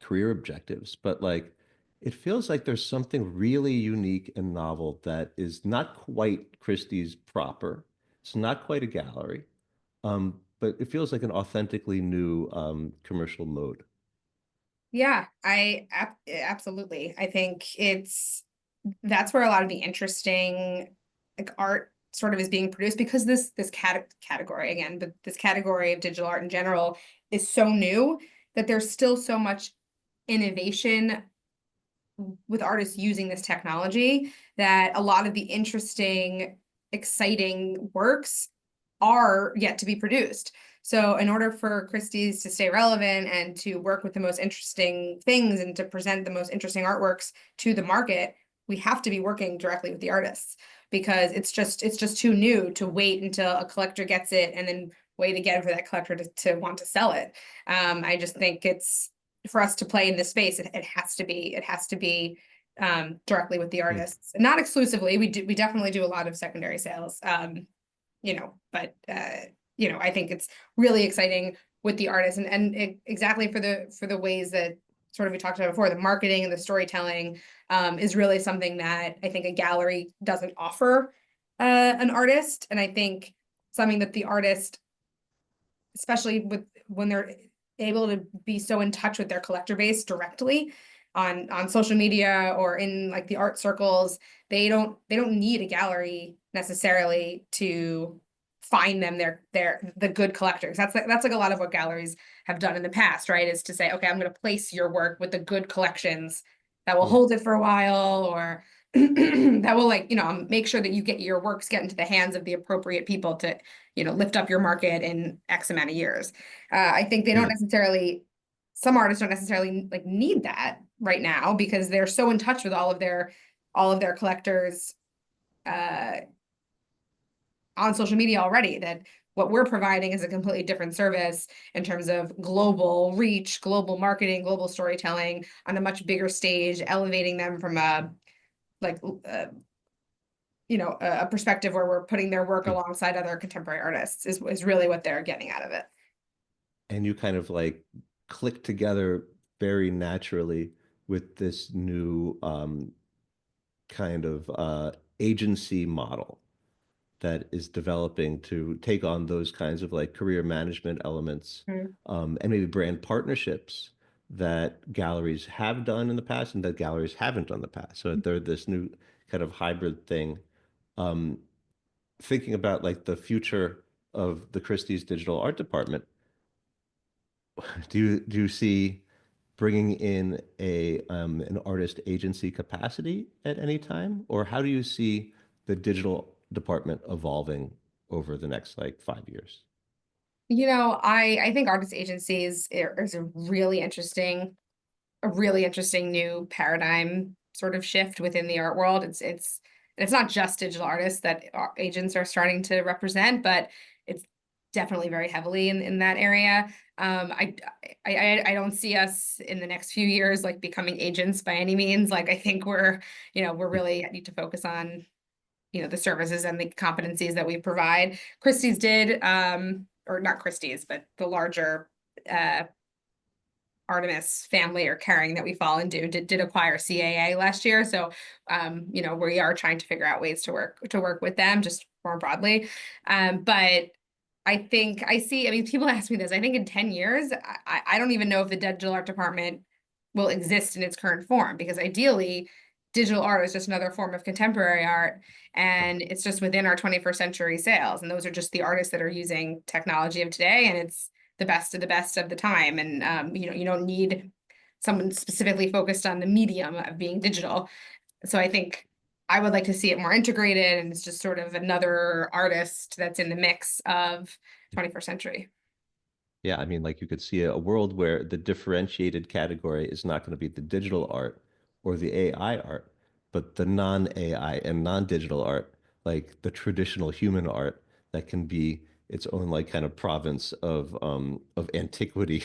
career objectives, but like it feels like there's something really unique and novel that is not quite Christie's proper. It's not quite a gallery, but it feels like an authentically new commercial mode. Yeah, absolutely. I think that's where a lot of the interesting like art sort of is being produced because this category again, but this category of digital art in general is so new that there's still so much innovation with artists using this technology that a lot of the interesting, exciting works are yet to be produced. So in order for Christie's to stay relevant and to work with the most interesting things and to present the most interesting artworks to the market, we have to be working directly with the artists because it's just too new to wait until a collector gets it and then wait again for that collector to want to sell it. I just think it's for us to play in this space, it has to be directly with the Hmm. artists, not exclusively. We definitely do a lot of secondary sales. But I think it's really exciting with the artists exactly for the ways that sort of we talked about before, the marketing and the storytelling is really something that I think a gallery doesn't offer an artist. And I think something that the artist, especially when they're able to be so in touch with their collector base directly on social media or in like the art circles, they don't need a gallery necessarily to find them the good collectors. That's like a lot of what galleries have done in the past, right? Is to say, okay, I'm going to place your work with the good collections that will Yeah. hold it for a while, or that will make sure that your works get into the hands of the appropriate people to lift up your market in X amount of years. I think they don't Yeah. necessarily, some artists don't necessarily like need that right now because they're so in touch with all of their collectors uh, on social media already that what we're providing is a completely different service in terms of global reach, global marketing, global storytelling on a much bigger stage, elevating them from like uh, a perspective where we're putting their work Yeah. alongside other contemporary artists is really what they're getting out of it. And you kind of like click together very naturally with this new kind of agency model that is developing to take on those kinds of like career management elements Mm. and maybe brand partnerships that galleries have done in the past and that galleries haven't done in the past. So they're this new kind of hybrid thing. Um, Thinking about like the future of the Christie's digital art department, do you see bringing in a an artist agency capacity at any time, or how do you see the digital department evolving over the next like 5 years? I think artist agencies is a really interesting new paradigm sort of shift within the art world. It's not just digital artists that agents are starting to represent, but it's definitely very heavily in that area. I don't see us in the next few years like becoming agents by any means. Like I think we're really need to focus on the services and the competencies that we provide. Christie's did, or not Christie's, but the larger uh, Artemis family or caring that we fall into did acquire CAA last year. So, we are trying to figure out ways to work with them just more broadly. But I think I mean, people ask me this. I think in 10 years, I don't even know if the digital art department will exist in its current form, because ideally, digital art is just another form of contemporary art, and it's just within our 21st century sales. And those are just the artists that are using technology of today, and it's the best of the time. And you don't need someone specifically focused on the medium of being digital. So I think I would like to see it more integrated, and it's just sort of another artist that's in the mix of 21st century. Yeah, I mean, like you could see a world where the differentiated category is not going to be the digital art or the AI art, but the non-AI and non-digital art, like the traditional human art that can be its own like kind of province of antiquity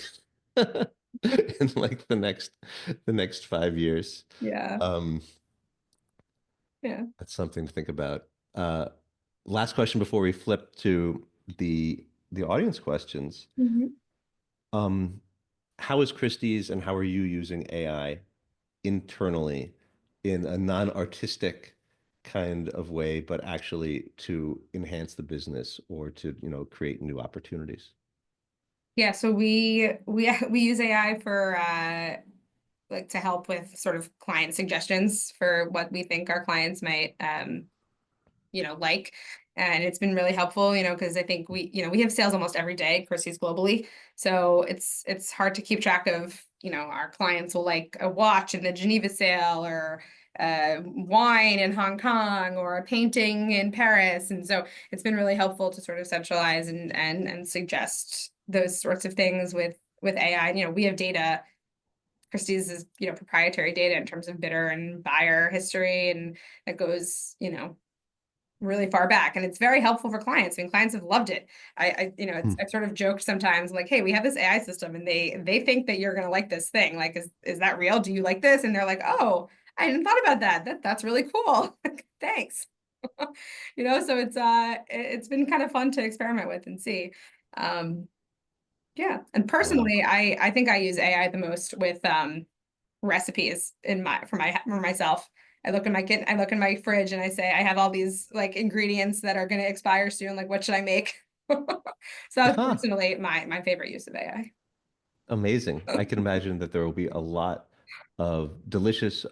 in like the next 5 years. Yeah. Um, Yeah. that's something to think about. Last question before we flip to the audience questions. Mhm. Um, how is Christie's and how are you using AI internally in a non-artistic kind of way, but actually to enhance the business or to, create new opportunities? Yeah, so we use AI for like to help with sort of client suggestions for what we think our clients might like. And it's been really helpful, because I think we have sales almost every day, Christie's globally. So it's hard to keep track of, our clients will like a watch in the Geneva sale, or wine in Hong Kong, or a painting in Paris. And so it's been really helpful to sort of centralize and suggest those sorts of things with AI. We have data. Christie's is, proprietary data in terms of bidder and buyer history, and that goes, really far back, and it's very helpful for clients. I mean, clients have loved it. Hmm. I've sort of joked sometimes, like, hey, we have this AI system, and they think that you're gonna like this thing. Like, is that real? Do you like this? And they're like, oh, I hadn't thought about that. That's really cool. Thanks. So it's been kind of fun to experiment with and see. Yeah. And Wow. personally, I think I use AI the most with recipes for myself. I look in my fridge and I say, I have all these like ingredients that are going to expire soon. Like, what should I make? So that's Ah, personally my favorite use of AI. amazing. I can imagine that there will be a lot of delicious,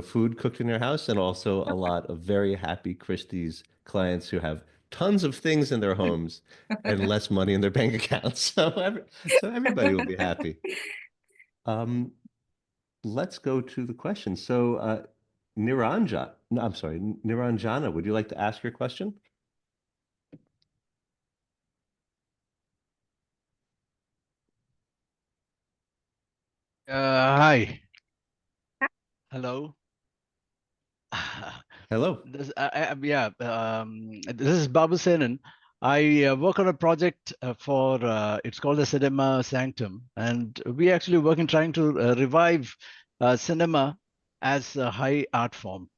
food cooked in your house and also a lot of very happy Christie's clients who have tons of things in their homes and less money in their bank accounts. So everybody will be happy. Um, let's go to the question. So, Niranja, no, I'm sorry, Niranjana, would you like to ask your question? Hi. Hello. Hello. Yeah, this is Babu Senan. I work on a project for it's called the Cinema Sanctum, and we actually work in trying to revive cinema as a high art form.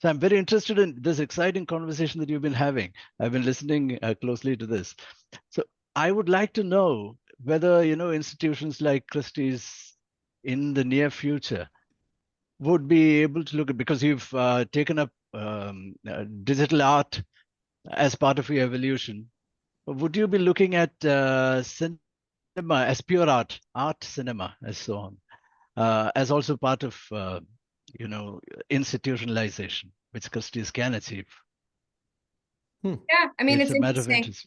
So I'm very interested in this exciting conversation that you've been having. I've been listening closely to this. So I would like to know whether institutions like Christie's in the near future would be able to look at, because you've taken up digital art as part of your evolution. Would you be looking at cinema as pure art cinema, and so on, as also part of you know institutionalization, which Christie's can achieve? Hmm. Yeah, I mean, It's it's a matter of interesting. interest.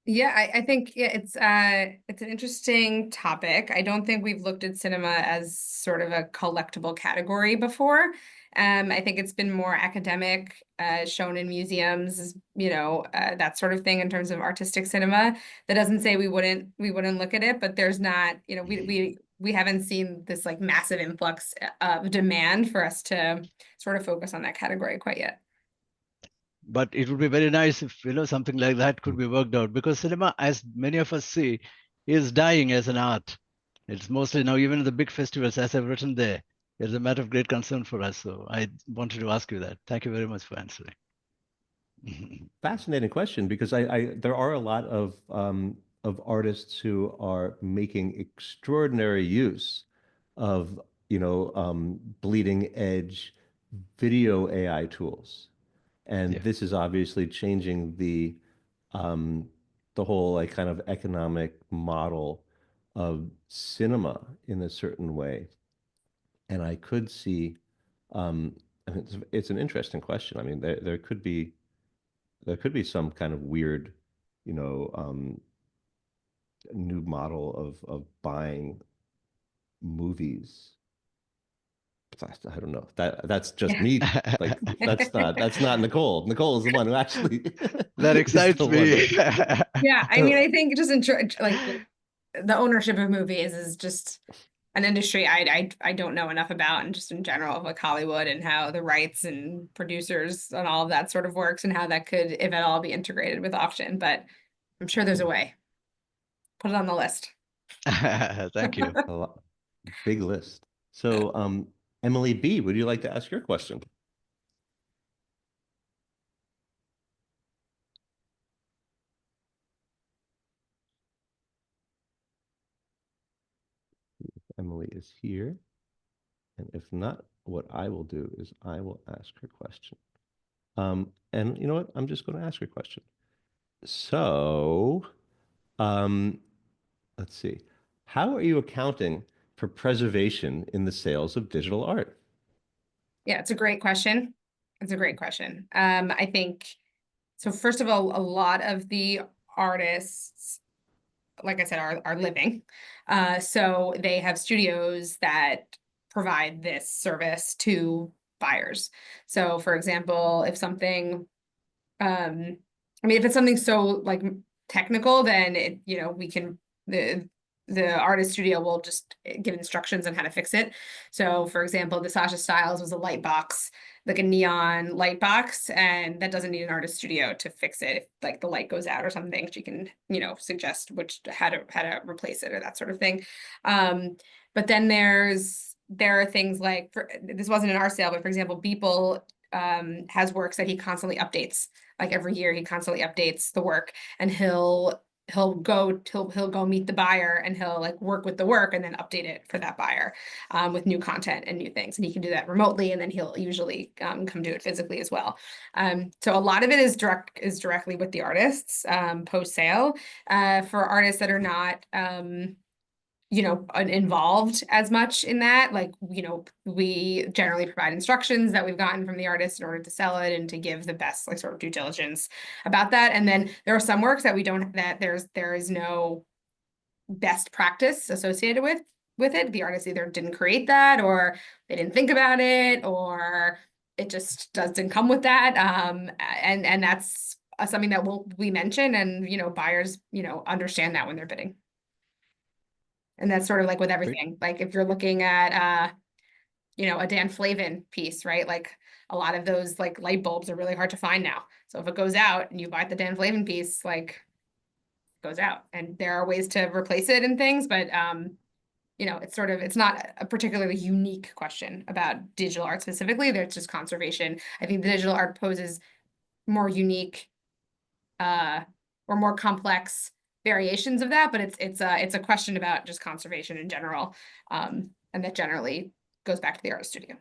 Yeah, I think it's an interesting topic. I don't think we've looked at cinema as sort of a collectible category before. I think it's been more academic, shown in museums, that sort of thing in terms of artistic cinema. That doesn't say we wouldn't look at it, but there's not, we haven't seen this like massive influx of demand for us to sort of focus on that category quite yet. But it would be very nice if something like that could be worked out, because cinema, as many of us see, is dying as an art. It's mostly now, even the big festivals, as I've written there, it's a matter of great concern for us. So I wanted to ask you that. Thank you very much for answering. Fascinating question, because there are a lot of artists who are making extraordinary use of bleeding edge video AI tools, and Yeah. this is obviously changing um, the whole like kind of economic model of cinema in a certain way. And I could see, I mean, it's an interesting question. I mean, there could be some kind of weird, you know, new model of buying movies. I don't know. That's just Yeah. me. Like that's not Nicole. Nicole is the one who actually That is excites the one. me. Yeah, I mean, So I think just like the ownership of movies is just an industry I don't know enough about, and just in general of like Hollywood and how the rights and producers and all of that sort of works, and how that could, if at all, be integrated with auction. But I'm sure there's a way. Put it on the list. Thank you. a lot, big list. So Emily B, would you like to ask your question? Emily is here. And if not, what I will do is I will ask her question. And you know what? I'm just going to ask her question. So, um, let's see. How are you accounting for preservation in the sales of digital art? Yeah, it's a great question. It's a great question. I think so. First of all, a lot of the artists, like I said, are living. So they have studios that provide this service to buyers. So for example, if something, I mean, if it's something so like technical, then we can, the artist studio will just give instructions on how to fix it. So for example, the Sasha Styles was a light box, like a neon light box, and that doesn't need an artist studio to fix it. If like the light goes out or something, she can, suggest how to replace it or that sort of thing. But then there are things like, this wasn't in our sale, but for example, Beeple has works that he constantly updates. Like every year he constantly updates the work, and he'll go meet the buyer, and he'll like work with the work and then update it for that buyer with new content and new things. And he can do that remotely, and then he'll usually come do it physically as well. So a lot of it is directly with the artists post sale. For artists that are not involved as much in that, like, we generally provide instructions that we've gotten from the artist in order to sell it and to give the best like sort of due diligence about that. And then there are some works that we don't, that there is no best practice associated with it. The artist either didn't create that, or they didn't think about it, or it just doesn't come with that. And that's something that we mention, and buyers understand that when they're bidding. And that's sort of like with Great. everything. Like if you're looking at a Dan Flavin piece, right? Like a lot of those like light bulbs are really hard to find now. So if it goes out and you buy the Dan Flavin piece, like it goes out. And there are ways to replace it and things, but it's not a particularly unique question about digital art specifically. There's just conservation. I think the digital art poses more unique or more complex variations of that, but it's a question about just conservation in general, and that generally goes back to the artist studio.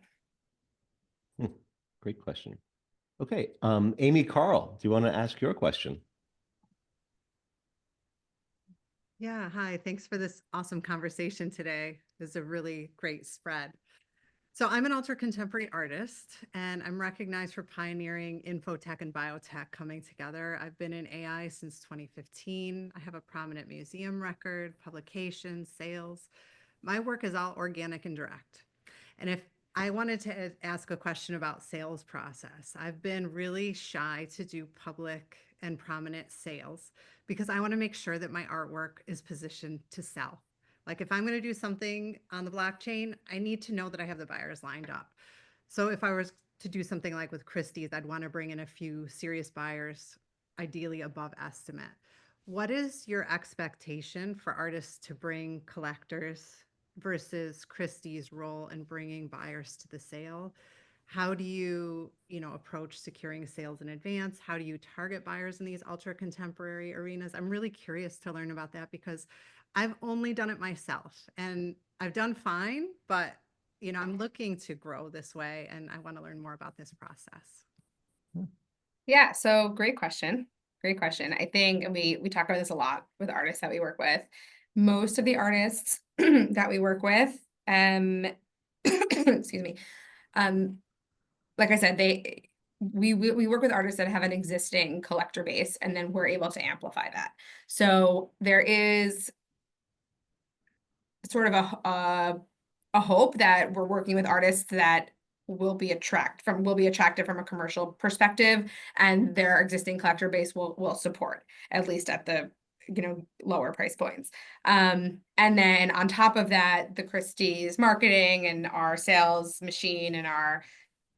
Great question. Okay, Amy Carl, do you want to ask your question? Yeah, hi. Thanks for this awesome conversation today. This is a really great spread. So I'm an ultra contemporary artist, and I'm recognized for pioneering infotech and biotech coming together. I've been in AI since 2015. I have a prominent museum record, publications, sales. My work is all organic and direct. And if I wanted to ask a question about sales process. I've been really shy to do public and prominent sales because I want to make sure that my artwork is positioned to sell. Like if I'm going to do something on the blockchain, I need to know that I have the buyers lined up. So if I was to do something like with Christie's, I'd want to bring in a few serious buyers, ideally above estimate. What is your expectation for artists to bring collectors versus Christie's role in bringing buyers to the sale? How do you, approach securing sales in advance? How do you target buyers in these ultra contemporary arenas? I'm really curious to learn about that because I've only done it myself and I've done fine, but I'm looking to grow this way and I want to learn more about this process. Yeah, so great question. Great question. I think we talk about this a lot with artists that we work with. Most of the artists that we work with, excuse me, like I said, we work with artists that have an existing collector base, and then we're able to amplify that. So there is sort of a hope that we're working with artists that will be attractive from a commercial perspective, and their existing collector base will support, at least at the lower price points. And then on top of that, the Christie's marketing and our sales machine and our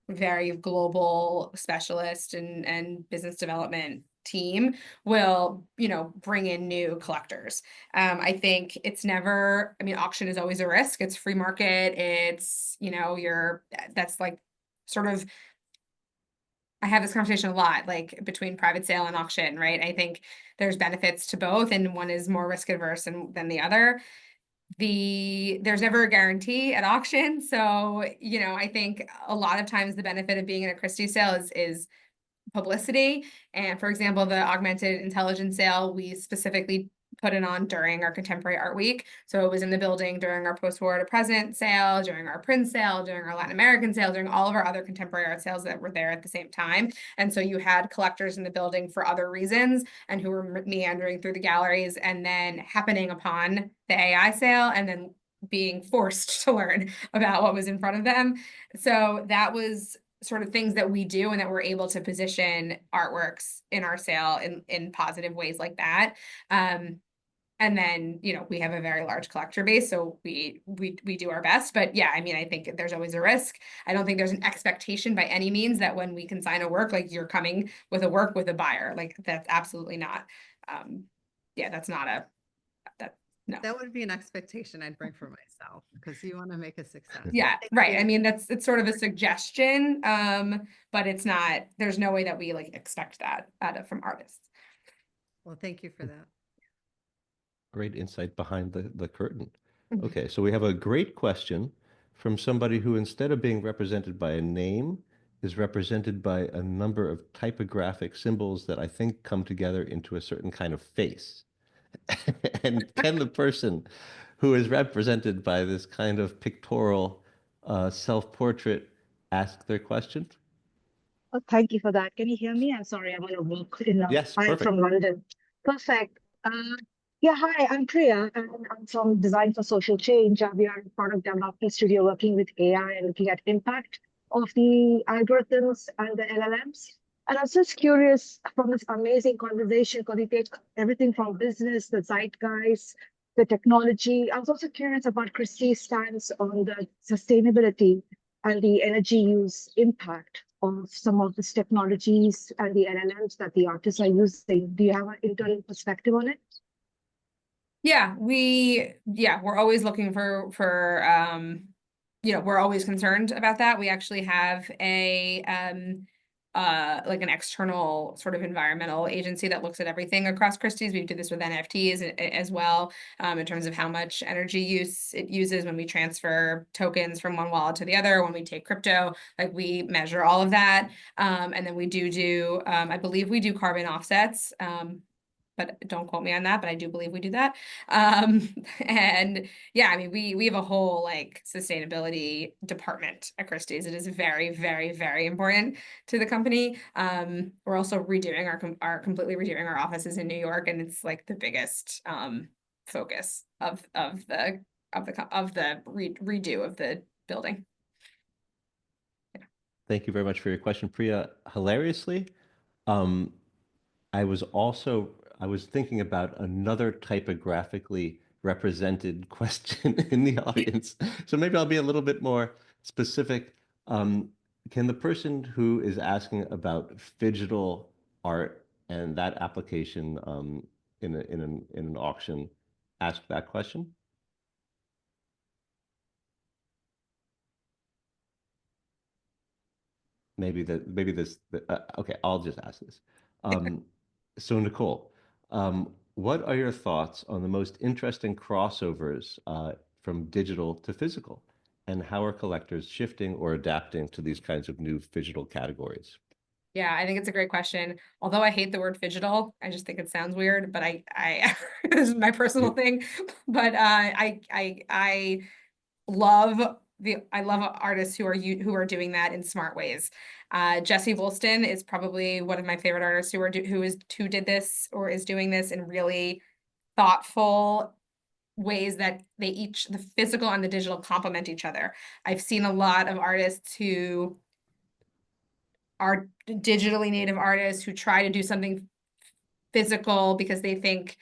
very global specialist and business development team will bring in new collectors. I think it's never, auction is always a risk. It's free market. It's that's like sort of, I have this conversation a lot, like between private sale and auction, right? I think there's benefits to both, and one is more risk adverse than the other. There's never a guarantee at auction. So, I think a lot of times the benefit of being in a Christie sale is publicity. And for example, the augmented intelligence sale, we specifically put it on during our Contemporary Art Week. So it was in the building during our post-war to present sale, during our print sale, during our Latin American sale, during all of our other contemporary art sales that were there at the same time. And so you had collectors in the building for other reasons and who were meandering through the galleries and then happening upon the AI sale and then being forced to learn about what was in front of them. So that was sort of things that we do and that we're able to position artworks in our sale in positive ways like that. And then, we have a very large collector base, so we do our best. But yeah, I think there's always a risk. I don't think there's an expectation by any means that when we consign a work, like you're coming with a work with a buyer. Like that's absolutely not. Yeah, that's not no. That would be an expectation I'd bring for myself because you want to make a success. Yeah, right. It's sort of a suggestion, but it's not, there's no way that we like expect that from artists. Well, thank you for that. Great insight behind the curtain. Okay, so we have a great question from somebody who, instead of being represented by a name, is represented by a number of typographic symbols that I think come together into a certain kind of face. And can the person who is represented by this kind of pictorial self-portrait ask their question? Oh, thank you for that. Can you hear me? I'm sorry, I'm on a walk in. Yes, I'm perfect. from London. Perfect. Yeah, hi, I'm Priya, and I'm from Design for Social Change. We are a product development studio working with AI and looking at impact of the algorithms and the LLMs. And I was just curious from this amazing conversation, because we take everything from business, the zeitgeist, the technology. I was also curious about Christie's stance on the sustainability and the energy use impact of some of these technologies and the LLMs that the artists are using. Do you have an internal perspective on it? Yeah, we're always looking for we're always concerned about that. We actually have a like an external sort of environmental agency that looks at everything across Christie's. We do this with NFTs as well, in terms of how much energy it uses when we transfer tokens from one wallet to the other, when we take crypto, like we measure all of that. And then we do I believe we do carbon offsets. But don't quote me on that, but I do believe we do that. And yeah, we have a whole like sustainability department at Christie's. It is very, very, very important to the company. We're also completely redoing our offices in New York, and it's like the biggest focus of the redo of the building. Thank you very much for your question, Priya. Hilariously, um, I was thinking about another typographically represented question in the audience. So maybe I'll be a little bit more specific. Um, can the person who is asking about phygital art and that application in an auction ask that question? Okay, I'll just ask this. Um, so Nicole, what are your thoughts on the most interesting crossovers from digital to physical? And how are collectors shifting or adapting to these kinds of new phygital categories? Yeah, I think it's a great question. Although I hate the word phygital, I just think it sounds weird, but I this is my personal thing. But I love I love artists who are doing that in smart ways. Jesse Woolston is probably one of my favorite artists who did this or is doing this in really thoughtful ways that the physical and the digital complement each other. I've seen a lot of artists who are digitally native artists who try to do something physical because they think,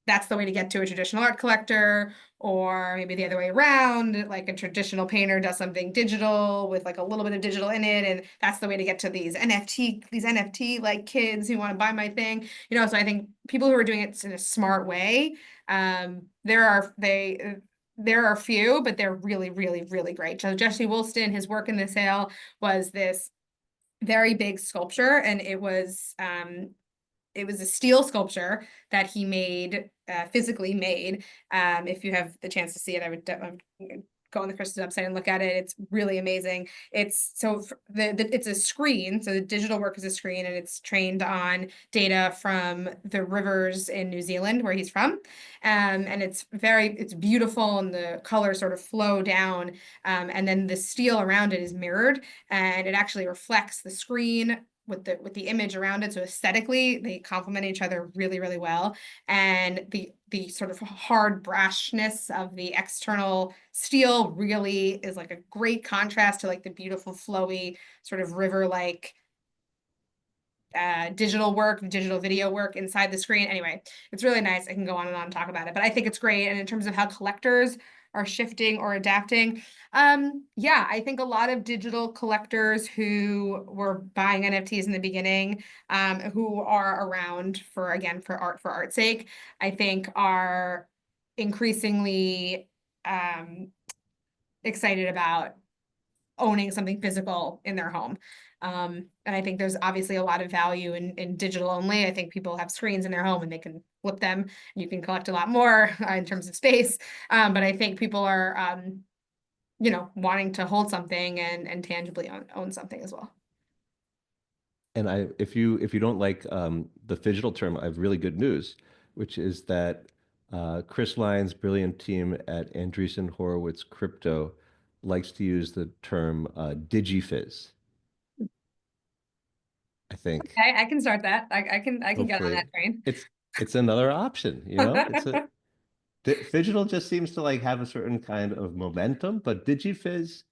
that's the way to get to a traditional art collector, or maybe the other way around, like a traditional painter does something digital with like a little bit of digital in it, and that's the way to get to these NFT like kids who want to buy my thing. So I think people who are doing it in a smart way, there are few, but they're really, really, really great. So Jesse Woolston, his work in the sale was this very big sculpture, and it was a steel sculpture that he made, physically made. If you have the chance to see it, I would go on the Christie website and look at it. It's really amazing. It's a screen. So the digital work is a screen, and it's trained on data from the rivers in New Zealand, where he's from. And it's beautiful, and the colors sort of flow down. And then the steel around it is mirrored, and it actually reflects the screen with the image around it. So aesthetically, they complement each other really, really well. And the sort of hard brashness of the external steel really is like a great contrast to like the beautiful flowy sort of river-like digital video work inside the screen. Anyway, it's really nice. I can go on and talk about it, but I think it's great. And in terms of how collectors are shifting or adapting, yeah, I think a lot of digital collectors who were buying NFTs in the beginning, who are around for art's sake, I think are increasingly excited about owning something physical in their home. And I think there's obviously a lot of value in digital only. I think people have screens in their home and they can flip them. You can collect a lot more in terms of space. But I think people are, wanting to hold something and tangibly own something as well. And if you don't like the phygital term, I have really good news, which is that Chris Lyon's brilliant team at Andreessen Horowitz Crypto likes to use the term digifizz. I think Okay, I can start that. I can get on hopefully that train. it's another option, It's phygital just seems to like have a certain kind of momentum, but digifizz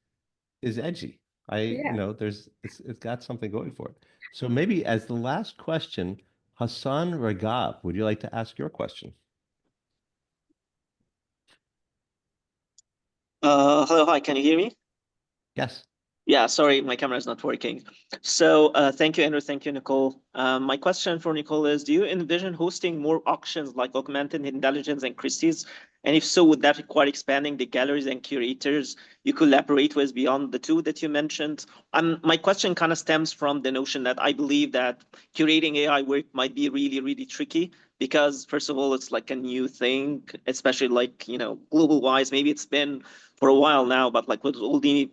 is edgy. Yeah. It's got something going for it. So maybe as the last question, Hassan Ragab, would you like to ask your question? Hello, hi, can you hear me? Yes. Yeah, sorry, my camera is not working. So thank you, Andrew. Thank you, Nicole. My question for Nicole is, do you envision hosting more auctions like Augmented Intelligence and Christie's? And if so, would that require expanding the galleries and curators you collaborate with beyond the two that you mentioned? My question kind of stems from the notion that I believe that curating AI work might be really, really tricky because, first of all, it's like a new thing, especially like, global wise. Maybe it's been for a while now, but like with all these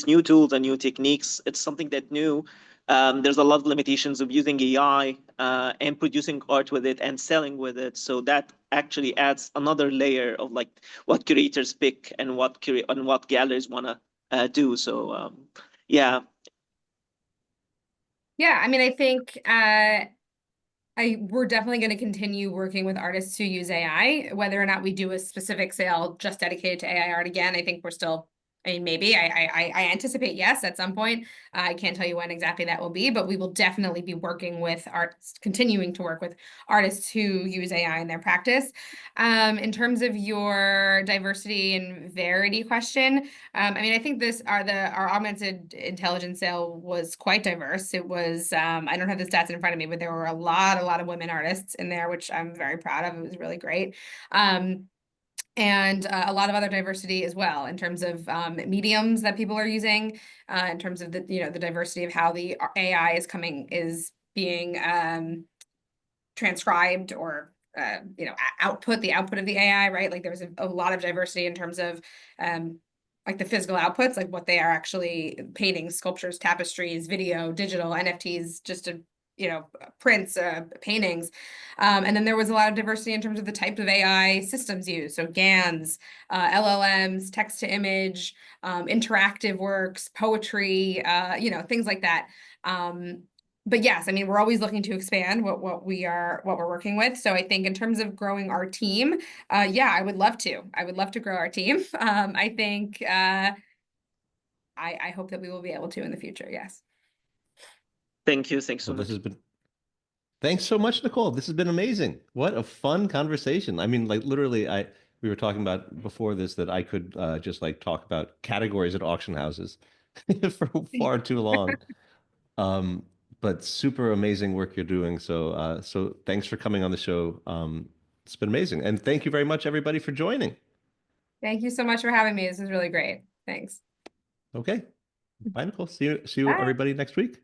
new tools and new techniques, it's something that new. There's a lot of limitations of using AI and producing art with it and selling with it. So that actually adds another layer of like what curators pick and what galleries want to do. So yeah. Yeah, I mean, I think we're definitely going to continue working with artists who use AI. Whether or not we do a specific sale just dedicated to AI art again, I think we're still I mean, maybe I anticipate yes at some point. I can't tell you when exactly that will be, but we will definitely be working with artists, continuing to work with artists who use AI in their practice. In terms of your diversity and verity question, I mean, I think our augmented intelligence sale was quite diverse. It was I don't have the stats in front of me, but there were a lot of women artists in there, which I'm very proud of. It was really great. And a lot of other diversity as well in terms of mediums that people are using, in terms of the the diversity of how the AI is being transcribed or output the output of the AI, right? Like there's a lot of diversity in terms of like the physical outputs, like what they are actually paintings, sculptures, tapestries, video, digital, NFTs, just to prints, paintings. And then there was a lot of diversity in terms of the type of AI systems used. So GANs, LLMs, text to image, interactive works, poetry, things like that. But yes, I mean, we're always looking to expand what we're working with. So I think in terms of growing our team, yeah, I would love to. I would love to grow our team. I think I hope that we will be able to in the future. Yes. Thank you. Thanks so Well, much. thanks so much, Nicole. This has been amazing. What a fun conversation. I mean, like literally, we were talking about before this that I could just like talk about categories at auction houses for far too long. Um, but super amazing work you're doing. So thanks for coming on the show. It's been amazing. And thank you very much, everybody, for joining. Thank you so much for having me. This is really great. Thanks. Okay. Bye, Nicole. See you Bye. everybody next week.